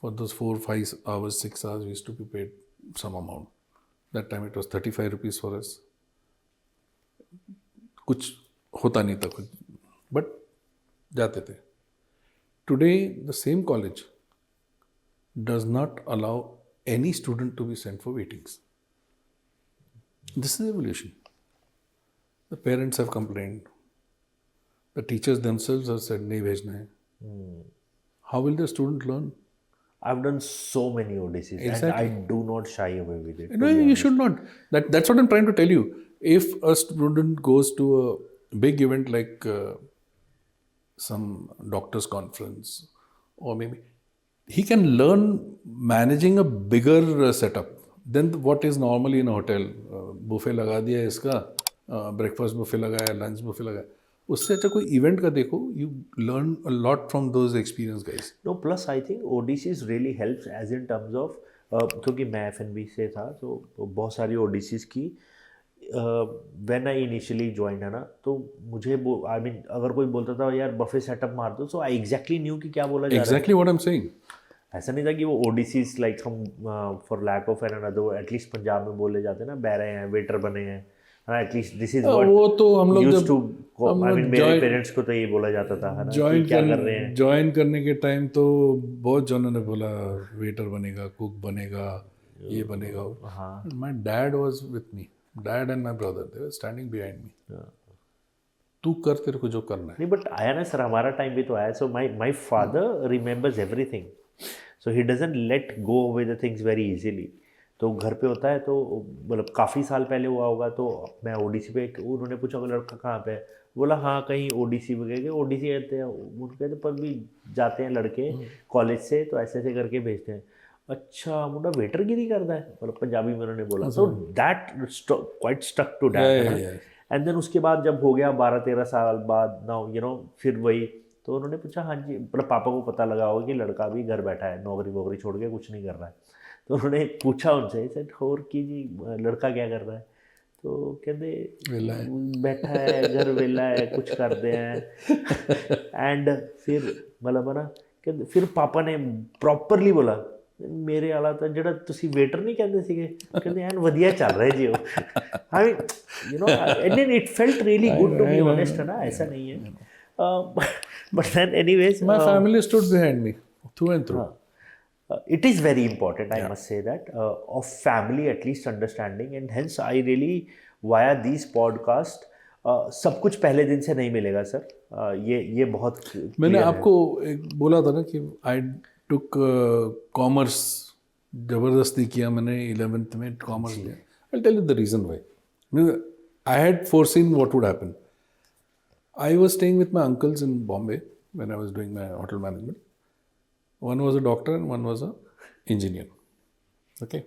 For those 4, 5 hours, 6 hours, we used to be paid some amount. That time it was 35 rupees for us. कुछ होता नहीं था कुछ, but जाते थे. Today, the same college does not allow any student to be sent for waitings. This is evolution. The parents have complained. The teachers themselves have said, नहीं भेजना है. How will the student learn? I've done so many ODCs Exactly. and I do not shy away with it. No, you should not. That's what I'm trying to tell you. If a student goes to a big event like some doctor's conference, or maybe he can learn managing a bigger setup than what is normally in a hotel. Buffet लगा दिया इसका, breakfast buffet लगाया, lunch buffet लगाया. उससे अच्छा कोई event का देखो. You learn a lot from those experienced guys. No, plus I think ODCs really helps as in terms of क्योंकि मैं F&B से था तो बहुत सारी ODCs की व्हेन आई इनिशियली ज्वाइन है ना, तो मुझे वो आई मीन अगर कोई बोलता था यार बफे सेटअप मार दो, सो आई एग्जैक्टली न्यू कि क्या बोला जा रहा है. Exactly what I'm saying. ऐसा नहीं था कि वो ODCs लाइक हम for lack of an another at least Punjab में बोले जाते हैं ना, बैरे हैं, वेटर बने हैं, एटलीस्ट दिस इज व्हाट वो तो हम लोग यूज्ड जब टू आई मीन मेरे पेरेंट्स को तो ये बोला जाता था है ना कि क्या कर रहे हैं. ज्वाइन करने के टाइम तो बहुत जनों ने बोला वेटर बनेगा, कुक बनेगा, ये बनेगा. हाँ. My dad was with me. Dad and my brother, they were standing behind me. तू कर, तेरे को जो करना है. नहीं बट आया ना सर, हमारा टाइम भी तो आया. So my father remembers everything, so he doesn't let go away the things very easily. तो घर पे होता है तो मतलब काफ़ी साल पहले हुआ होगा, तो मैं ओडीसी पे उन्होंने पूछा कि लड़का कहाँ पे है, बोला हाँ कहीं ओडीसी पे गए. ओडीसी कहते हैं उनको, कहते पर भी जाते हैं लड़के कॉलेज से तो ऐसे ऐसे करके भेजते हैं. अच्छा मुंडा वेटरगिरी करता है, मतलब पंजाबी में उन्होंने बोला. तो that quite stuck to that. And then उसके बाद जब हो गया 12-13 साल बाद नाउ यू नो फिर वही, तो उन्होंने पूछा हाँ जी, मतलब पापा को पता लगा होगा कि लड़का भी घर बैठा है, नौकरी वोकरी छोड़ के कुछ नहीं कर रहा है. तो उन्होंने पूछा उनसे सेट और की जी लड़का क्या कर रहा है, तो कहते बैठा है घर वेला है कुछ करते हैं. एंड फिर मतलब ना कहते फिर पापा ने प्रॉपरली बोला मेरे वाला ਤਾਂ ਜਿਹੜਾ ਤੁਸੀਂ ਵੇਟਰ ਨਹੀਂ ਕਹਿੰਦੇ ਸੀਗੇ, ਕਹਿੰਦੇ ਐਨ ਵਧੀਆ ਚੱਲ ਰਿਹਾ ਜੀ ਉਹ. I mean you know and then it felt really good to be honest है ना, ऐसा नहीं है. But then anyways my family stood behind me through and through. It is very important, I must say that, of family at least understanding, and hence I really via these podcast सब कुछ पहले दिन से नहीं मिलेगा sir. ये बहुत मैंने आपको एक बोला था ना कि आई टुक कॉमर्स, ज़बरदस्ती किया मैंने 11th में कॉमर्स लिया. I tell you the reason why. I had foreseen what would happen. I was staying with my uncles in Bombay when I was doing my hotel management. One was a doctor and one was a engineer. Okay,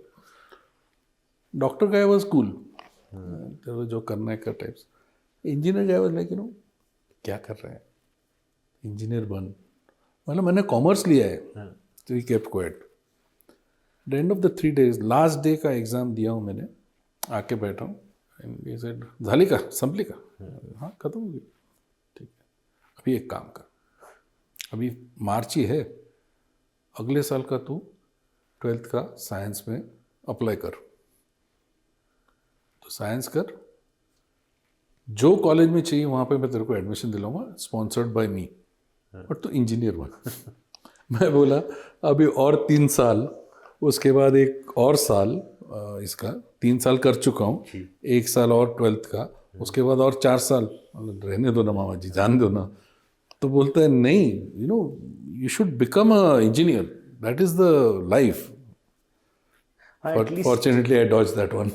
doctor guy was cool, चलो जो करना है कर types. Engineer guy was like you know क्या कर रहे हैं, engineer बन. मतलब मैंने कॉमर्स लिया है, तो he kept quite. The end of the 3 days, last day का एग्ज़ाम दिया हूँ मैंने, आके बैठा हूँ. एंड ही सेड झाली का संपली का, हाँ खत्म हो गई. ठीक है, अभी एक काम कर, अभी मार्च ही है, अगले साल का तू 12th का साइंस में अप्लाई कर. तो साइंस कर, जो कॉलेज में चाहिए वहाँ पे मैं तेरे को एडमिशन दिलाऊंगा, स्पॉन्सर्ड बाय मी, और तो इंजीनियर बन. मैं बोला अभी और 3 साल, उसके बाद एक और साल, इसका 3 साल कर चुका हूँ, 1 साल और 12th का, उसके बाद और 4 साल. रहने दो ना मामा जी, जान दो ना. तो बोलता है नहीं, you know you should become a engineer, that is the life. हाँ, at least Fortunately, I dodged that one.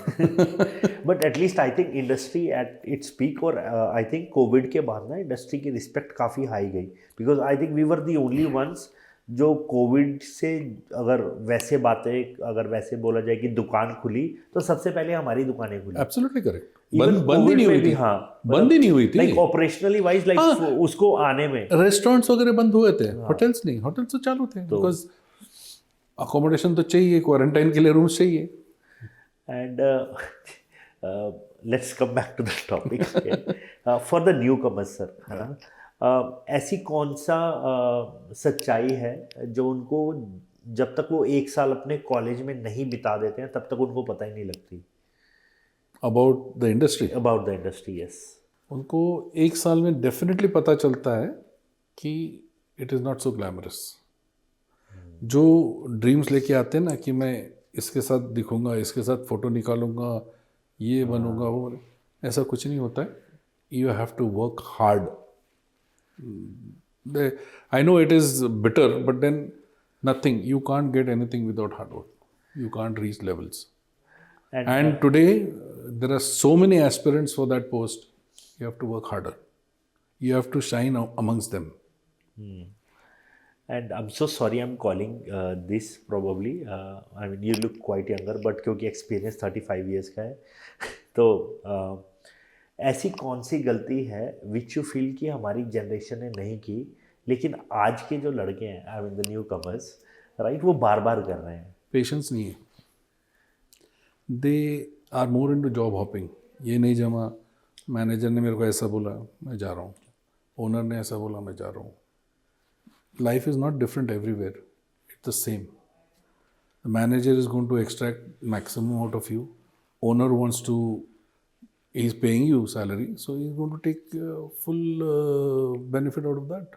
But at least I think industry at its peak, और आई थिंक कोविड के बाद ना इंडस्ट्री की रिस्पेक्ट काफ़ी high गई, because I think we were the only ones जो Covid से, अगर वैसे बातें, अगर वैसे बोला जाए कि दुकान खुली तो सबसे पहले हमारी दुकानें खुली। Absolutely correct. Even बंद ही COVID नहीं में हुई भी, थी। हाँ, बंद ही नहीं हुई थी। लाइक ऑपरेशनली वाइज, लाइक हाँ। उसको आने में रेस्टोरेंट्स वगैरह बंद हुए थे, होटल्स नहीं, होटल्स तो चालू थे, बिकॉज अकोमोडेशन तो चाहिए, क्वारंटाइन के लिए रूम्स चाहिए। and let's come back to the topic again. For the newcomers sir, है ना, ऐसी कौन सा सच्चाई है जो उनको, जब तक वो एक साल अपने कॉलेज में नहीं बिता देते हैं तब तक उनको पता ही नहीं लगती about the industry, about the industry? Yes, उनको एक साल में डेफिनेटली पता चलता है कि it is not so glamorous. जो ड्रीम्स लेके आते हैं ना कि मैं इसके साथ दिखूंगा, इसके साथ फ़ोटो निकालूंगा, ये बनूंगा, वो ऐसा कुछ नहीं होता है। You have to work hard. I know it is bitter, but then nothing, you can't get anything without hard work, you can't reach levels. And today, there are so many aspirants for that post. You have to work harder. You have to shine amongst them. and I'm so sorry I'm calling this probably, I mean you look quite younger, but क्योंकि experience 35 years का है तो ऐसी कौन सी गलती है which you feel कि हमारी जनरेशन ने नहीं की, लेकिन आज के जो लड़के हैं, I mean the newcomers, right, वो बार बार कर रहे हैं? Patience नहीं है। They are more into job hopping. ये नहीं जमा, मैनेजर ने मेरे को ऐसा बोला मैं जा रहा हूँ, ओनर ने ऐसा बोला मैं जा रहा हूँ। Life is not different everywhere. It's the same. The manager is going to extract maximum out of you. Owner wants to, he's paying you salary, so he's going to take full benefit out of that.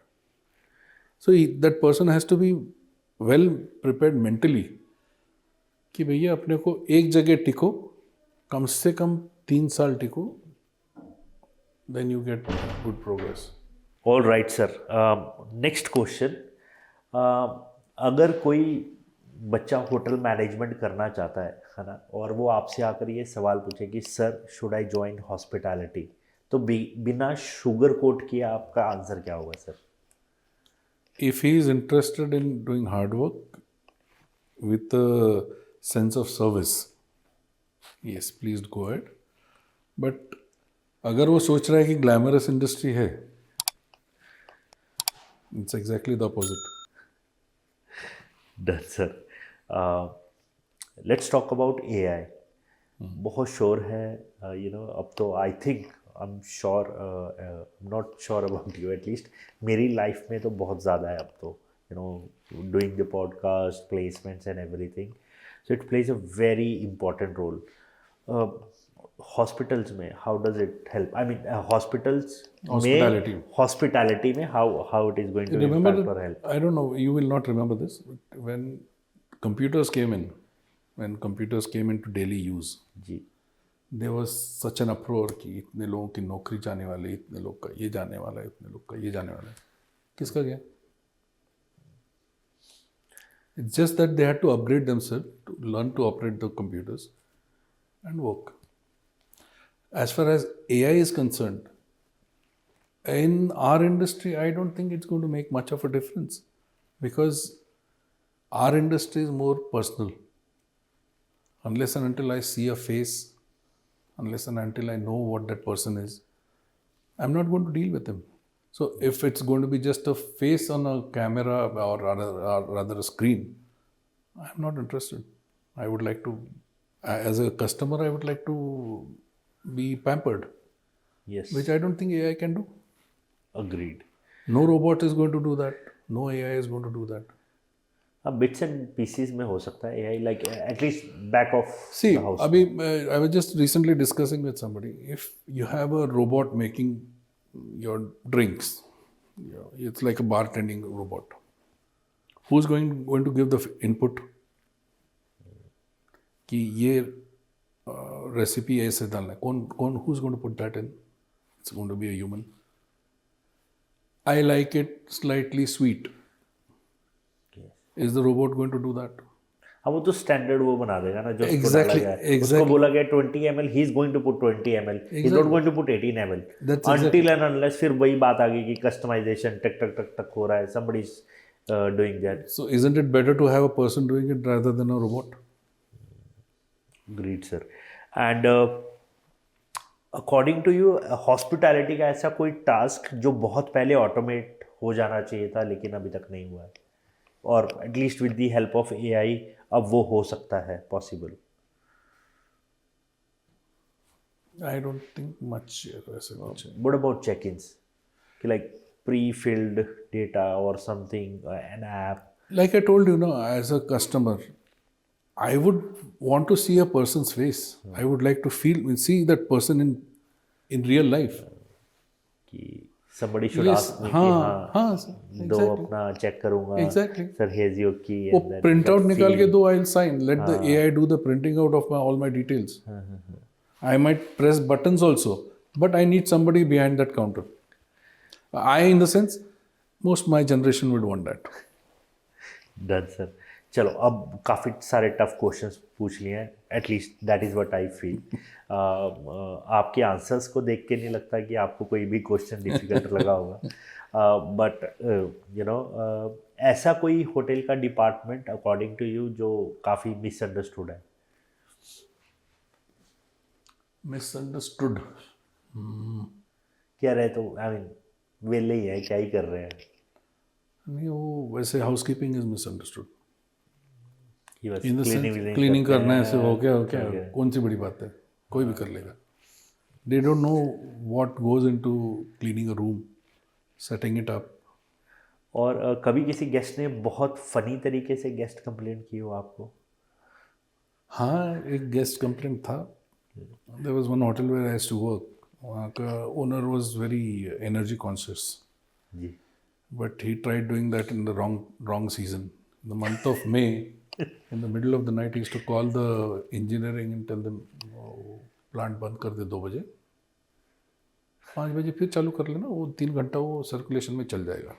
So that person has to be well prepared mentally कि भैया अपने को एक जगह टिको, कम से कम 3 साल टिको, then you get good progress. All right sir, next question, अगर कोई बच्चा होटल मैनेजमेंट करना चाहता है ना, और वो आपसे आकर ये सवाल पूछे कि sir should I join hospitality, तो बिना शुगर कोट किए आपका आंसर क्या होगा sir? If he is interested in doing hard work with a sense of service, yes, please go ahead. But अगर वो सोच रहा है कि ग्लैमरस इंडस्ट्री है, it's exactly the opposite. Done sir, let's talk about AI. बहुत sure है, you know, अब तो I think I am sure, not sure about you, at least मेरी लाइफ में तो बहुत ज़्यादा है अब तो, you know, doing the podcast, placements and everything, so it plays a very important role. Hospitals में how does it help? I mean hospitality में how it is going to impact और help? I don't know, you will not remember this, but when computers came in, when computers came into daily use, जी, there was such an uproar कि इतने लोगों की नौकरी जाने वाली, इतने लोग का ये जाने वाला है, इतने लोग का ये जाने वाला है। किसका गया? It's just that they had to upgrade themselves to learn to operate the computers and work. As far as AI is concerned, in our industry, I don't think it's going to make much of a difference because our industry is more personal. Unless and until I see a face, unless and until I know what that person is, I'm not going to deal with him. So if it's going to be just a face on a camera or rather a screen, I'm not interested. I would like to, as a customer, I would like to be pampered, yes, which I don't think AI can do. agreed. No robot is going to do that. No AI is going to do that. अब bits and PCs में हो सकता है AI, like at least back of See, the house. Abhi, I was just recently discussing with somebody. If you have a robot making your drinks, it's like a bartending robot. Who's going to give the input? कि ये recipe ऐसे डालना है, कौन who's going to put that in? It's going to be a human. I like it slightly sweet. Yes. Is the robot going to do that? हाँ वो तो standard वो बना देगा ना जो उसको Exactly, डाला गया है। उसको exactly. बोला गया 20 ml, he is going to put 20 ml, he is not going to put 18 ml That's until and unless फिर वही बात आ गई कि कस्टमाइजेशन टक टक टक टक हो रहा है, somebody is doing that. So isn't it better to have a person doing it rather than a robot? Great sir. And according to you hospitality का ऐसा कोई टास्क जो बहुत पहले ऑटोमेट हो जाना चाहिए था लेकिन अभी तक नहीं हुआ है, और at least with the help of AI अब वो हो सकता है possible? I don't think much वैसे कुछ है. व्हाट अबाउट चेक इन्स कि लाइक प्री फिल्ड डेटा और something, an app? Like I told you, no, as a customer, I would want to see a person's face. I would like to see that person in real life. कि somebody should Yes, ask me कि हाँ, हाँ exactly. दो अपना check करूँगा Exactly. Sir hedge your की, वो print out निकाल के दो, I'll sign. Let the AI do the printing out of all my details. I might press buttons also, but I need somebody behind that counter. In the sense, most my generation would want that. Done sir. चलो अब काफ़ी सारे tough questions पूछ लिए हैं, at least that is what I feel. आपके answers को देख के नहीं लगता कि आपको कोई भी क्वेश्चन डिफिकल्ट लगा होगा, बट यू नो ऐसा कोई होटल का डिपार्टमेंट अकॉर्डिंग टू यू जो काफ़ी मिसअंडरस्टूड है? Misunderstood. क्या रहे तो आई मीन वेले ही है, क्या ही कर रहे हैं? नहीं, वो वैसे हाउसकीपिंग इज मिसअंडरस्टूड. कि बस in the cleaning sense cleaning cleaning करते करना हैं, ऐसे हो क्या कौन सी बड़ी बात है, कोई भी कर लेगा. They don't know what goes into cleaning a room, setting it up. और कभी किसी गेस्ट ने बहुत फनी तरीके से गेस्ट कंप्लेंट की हो आपको? हाँ, एक गेस्ट कंप्लेंट था. There was one hotel where I used to work. वहाँ का owner was very energy conscious, जी. but he tried doing that in the wrong season. In the month of May, in the middle of the night, he used to call the engineering and tell them, plant बंद कर दे 2 बजे, 5 बजे फिर चालू कर लेना, वो 3 घंटा वो सर्कुलेशन में चल जाएगा.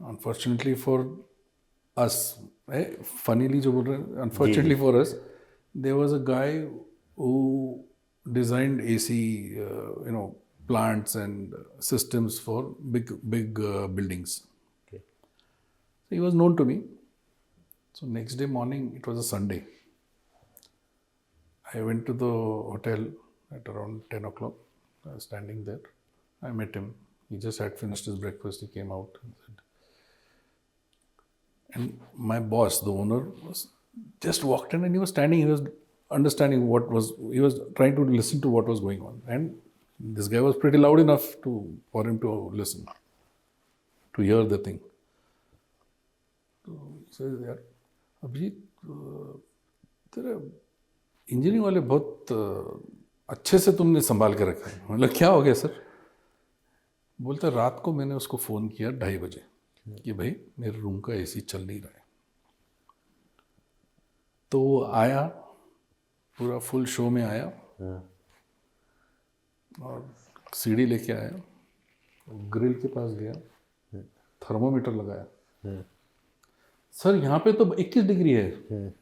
Unfortunately for us, funnily जो बोल रहे हैं, unfortunately for us, there was a guy who designed AC, plants and systems for big buildings. Okay. So he was known to me. So next day morning, it was a Sunday. I went to the hotel at around 10 o'clock. I was standing there. I met him. He just had finished his breakfast. He came out and said, and my boss, the owner, just walked in and he was standing. He was understanding he was trying to listen to what was going on. And this guy was pretty loud enough for him to listen, to hear the thing. So he says, यार अभिजीत, तेरे engineering वाले बहुत अच्छे से तुमने संभाल के रखा है. मतलब क्या हो गया सर? बोलता रात को मैंने उसको फ़ोन किया 2:30 बजे कि भाई मेरे रूम का एसी चल नहीं रहा है. तो वो आया, पूरा फुल शो में आया और सीढ़ी लेके आया, ग्रिल के पास गया, थर्मोमीटर लगाया. सर यहाँ पे तो 21 डिग्री है.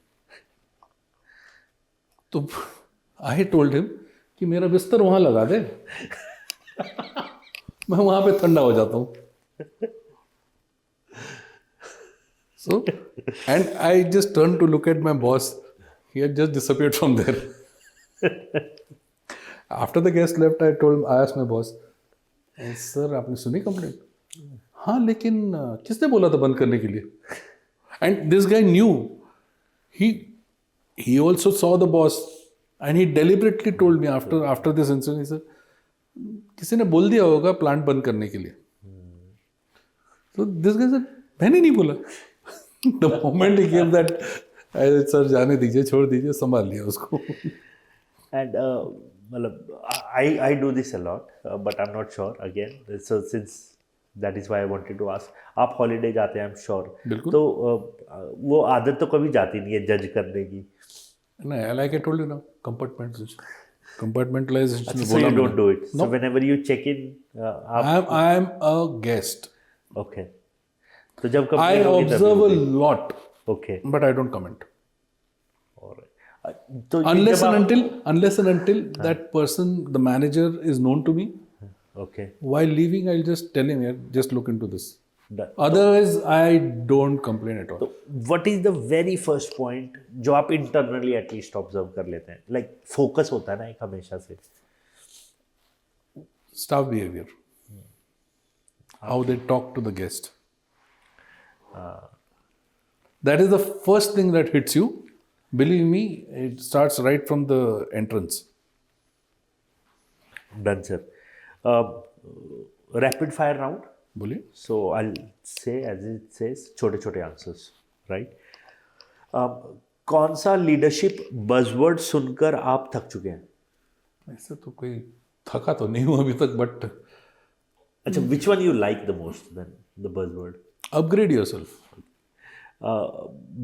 तो आई टोल्ड हिम कि मेरा बिस्तर वहाँ लगा दे, मैं वहाँ पे ठंडा हो जाता हूँ. So, and I just turned to look at my boss. He had just disappeared from there. After the guest left, I asked my boss, sir, आपने सुनी कंप्लेंट? हाँ, लेकिन किसने बोला था बंद करने के लिए? And this guy knew. He also saw the boss, and he deliberately told me after this incident, he said, किसी ने बोल दिया होगा प्लांट बंद करने के लिए. So this guy said, मैंने नहीं बोला. The moment he gave that, I said, sir जाने दीजिए, छोड़ दीजिए, संभाल लिया उसको. And मतलब I do this a lot, but I'm not sure again. So since that is why I wanted to ask. आप हॉलीडे जाते हैं, I'm sure. बिल्कुल. तो वो आदत तो कभी जाती नहीं है जज करने की. नहीं, like I told you now, compartmentalization. So you don't do it. So whenever you check in, I am a guest. Okay. तो जब I observe a lot. Okay, but I don't comment. Alright. तो ये Unless जब and आप, until that person, the manager, is known to me. Okay, While leaving, I'll just tell him, "Yeah, just look into this." Done. Otherwise, I don't complain at all. तो what is the very first point जो आप internally at least observe कर लेते हैं, like focus होता है ना एक हमेशा से? Staff behavior, how they talk to the guest. That is the first thing that hits you. Believe me, it starts right from the entrance. Done sir. Rapid fire round. बोलिए। So I'll say as it says, छोटे छोटे answers, right? कौन सा leadership buzzword सुनकर आप थक चुके हैं? ऐसा तो कोई थका तो नहीं हूँ अभी तक, बट अच्छा, which one you like the most then the buzzword? Upgrade yourself.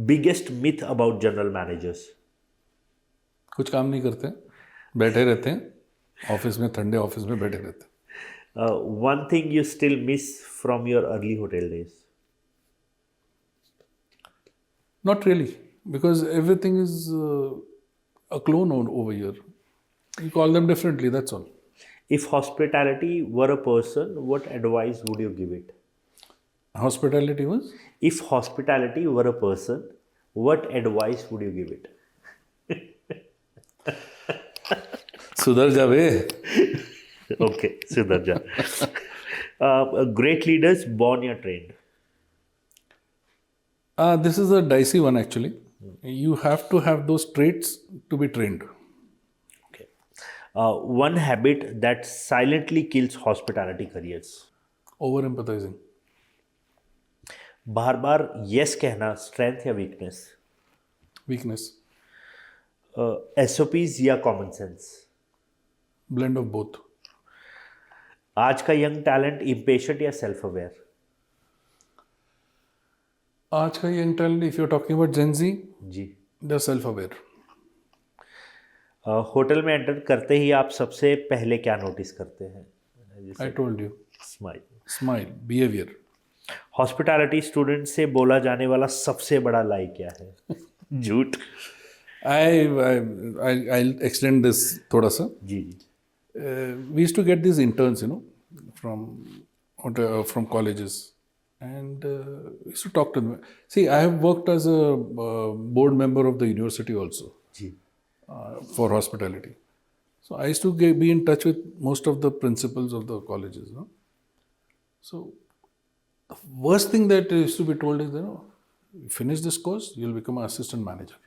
Biggest myth about general managers? कुछ काम नहीं करते, बैठे रहते हैं ऑफिस में, ठंडे ऑफिस में बैठे रहते हैं। One thing you still miss from your early hotel days? Not really, because everything is a clone over here. You call them differently, that's all. If hospitality were a person, what advice would you give it? Hospitality was? If hospitality were a person, what advice would you give it? सुधर जावे। Okay, Siddharja. Great leaders, born or trained? This is a dicey one actually. You have to have those traits to be trained. Okay. One habit that silently kills hospitality careers? Over empathizing. Bar bar yes कहना strength या weakness? Weakness. SOPs या common sense? Blend of both. आज का young talent impatient या self aware? आज का young talent, if you are talking about gen Z, जी। They are self aware. होटल में एंटर करते ही आप सबसे पहले क्या नोटिस करते हैं? I told you, smile. Smile, behaviour. Hospitality student से बोला जाने वाला सबसे बड़ा लाई क्या है? झूठ। I'll extend this थोड़ा सा। जी जी। We used to get these interns, from colleges, and we used to talk to them. See, I have worked as a board member of the university also जी। for hospitality. So I used to be in touch with most of the principals of the colleges. No? So the worst thing that used to be told is, you finish this course, you'll become an assistant manager.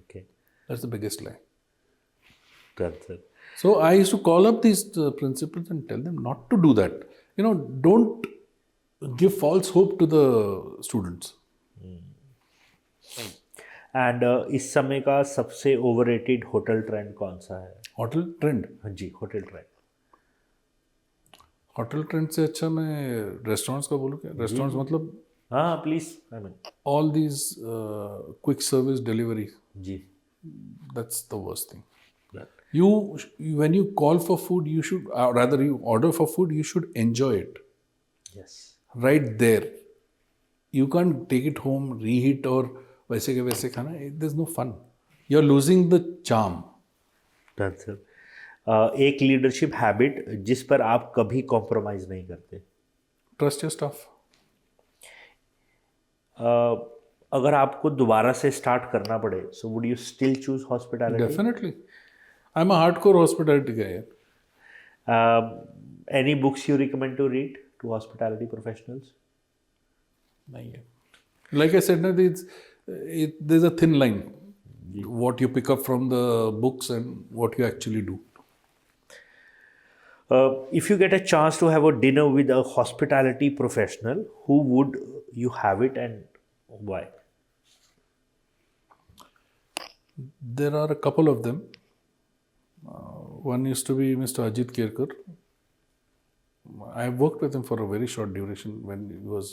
Okay. That's the biggest lie. That's it. So I used to call up these principals and tell them not to do that. Don't give false hope to the students. And इस समय का सबसे overrated hotel trend कौन सा है? Hotel trend? हाँ जी, hotel trend. Hotel trend से अच्छा मैं रेस्टोरेंट्स का बोलूँ क्या? रेस्टोरेंट्स मतलब हाँ please, I mean all these quick service delivery. जी। That's the worst thing. When you call for food, you should, rather you order for food, you should enjoy it yes. right there. You can't take it home, reheat और वैसे के वैसे खाना. There's no fun. You're losing the charm. That's it. एक leadership habit जिस पर आप कभी कॉम्प्रोमाइज नहीं करते? Trust your staff. अगर आपको दोबारा से स्टार्ट करना पड़े, so would you still choose hospitality? Definitely. I'm a hardcore hospitality guy. Any books you recommend to read to hospitality professionals? नहीं है. Like I said, there's a thin line. What you pick up from the books and what you actually do. If you get a chance to have a dinner with a hospitality professional, who would you have it and why? There are a couple of them. One used to be Mr. Ajit Kerkar. I worked with him for a very short duration when he was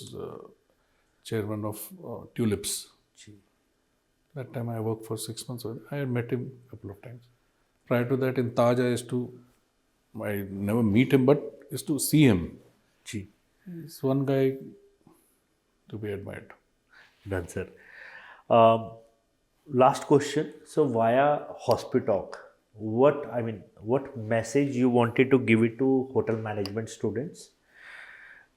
chairman of Tulips. That time I worked for 6 months. I had met him a couple of times. Prior to that, in Taj, I never meet him, but used to see him. Ji. He's one guy to be admired. Done, sir. Last question. So via Hospitalk, what message you wanted to give it to hotel management students?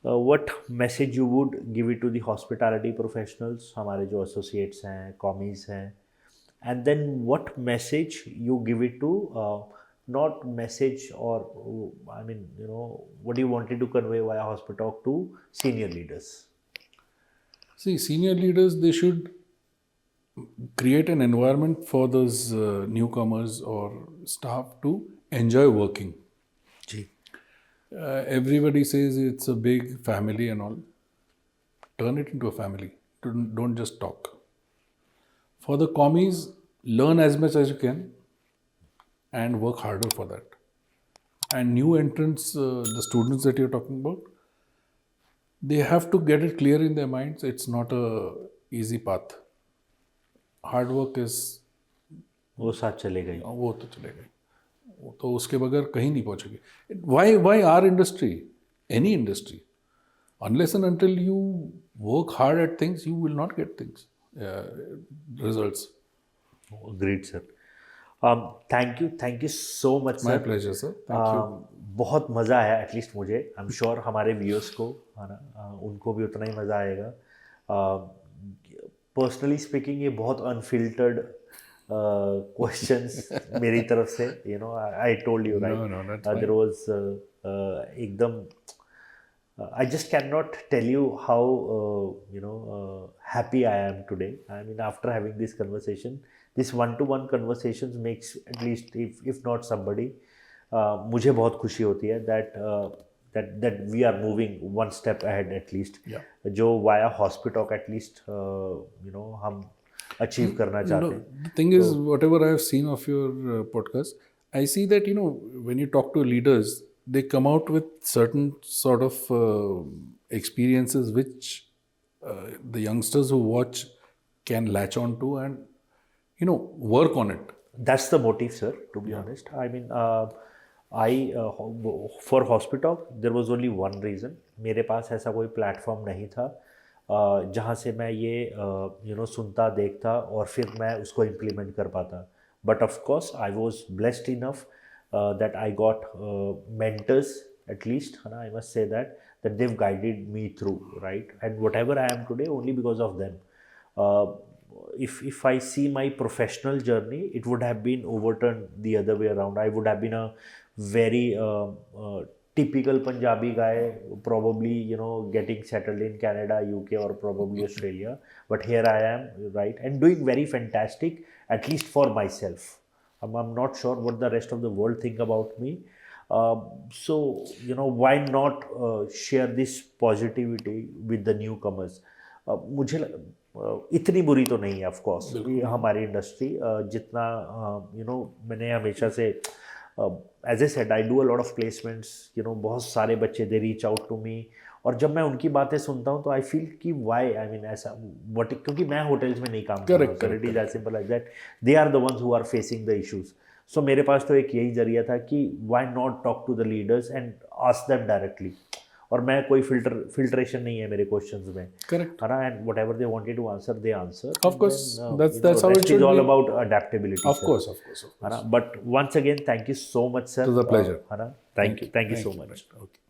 What message you would give it to the hospitality professionals, हमारे जो associates हैं, commies हैं, and then what message you give it to, not message or what you wanted to convey via Hospitalk to senior leaders? See, senior leaders, they should create an environment for those newcomers or staff to enjoy working. Ji. Everybody says it's a big family and all. Turn it into a family. Don't just talk. For the commies, learn as much as you can and work harder for that. And new entrants, the students that you're talking about, they have to get it clear in their minds. It's not a easy path. Hard work is वो साथ चलेगा ही. वो तो चलेगा ही. वो तो उसके बगैर कहीं नहीं पहुंचेगी. Why our industry? Any industry. Unless and until you work hard at things, you will not get things, results. Great, sir. Thank you so much, sir. My pleasure, sir. Thank you. बहुत मज़ा आया, at least मुझे. आई am sure हमारे viewers को, है ना, उनको भी उतना ही मज़ा आएगा. पर्सनली स्पीकिंग, ये बहुत अनफिल्टर्ड क्वेश्चंस मेरी तरफ से, you know, I told you right, there was एकदम, I just cannot tell you how happy I am today. I mean, after having this conversation, this one-to-one conversations makes at least, if not somebody, मुझे बहुत खुशी होती है that we are moving one step ahead at least. Yeah. जो via Hospitalk at least हम achieve करना चाहते हैं. The thing is, whatever I have seen of your podcast, I see that when you talk to leaders, they come out with certain sort of experiences which the youngsters who watch can latch on to and work on it. That's the motive, sir, to be honest. I mean, for Hospitalk, there was only one reason. मेरे पास ऐसा कोई platform नहीं था जहाँ से मैं ये सुनता, देखता और फिर मैं उसको इम्प्लीमेंट कर पाता. But of course I was blessed enough that I got mentors, at least, I must say that they've guided me through, right? And whatever I am today, only because of them. If I see my professional journey, it would have been overturned the other way around. I would have been a very typical Punjabi guy, probably getting settled in Canada, UK, or probably Australia. But here I am, right, and doing very fantastic, at least for myself. I'm not sure what the rest of the world think about me. So, why not share this positivity with the newcomers? मुझे इतनी बुरी तो नहीं है, of course, हमारी industry जितना मैंने हमेशा से, as I said, I do a lot of placements. बहुत सारे बच्चे they reach out to me. और जब मैं उनकी बातें सुनता हूँ तो आई फील कि वाई, आई मीन ऐसा क्योंकि मैं होटल्स में नहीं काम कर रहा हूँ. It is as simple as that. They are the ones who are facing the issues. So मेरे पास तो एक यही जरिया था कि why not talk to the leaders and ask them directly. और मैं कोई फिल्ट्रेशन नहीं है मेरे क्वेश्चंस में, करेक्ट, है ना. And whatever they wanted to answer, they answer. Of course, that's how it should be. All be. About adaptability. Of course, है ना. But once again, thank you so much, sir. It was a pleasure. है ना. Thank you so much. Okay.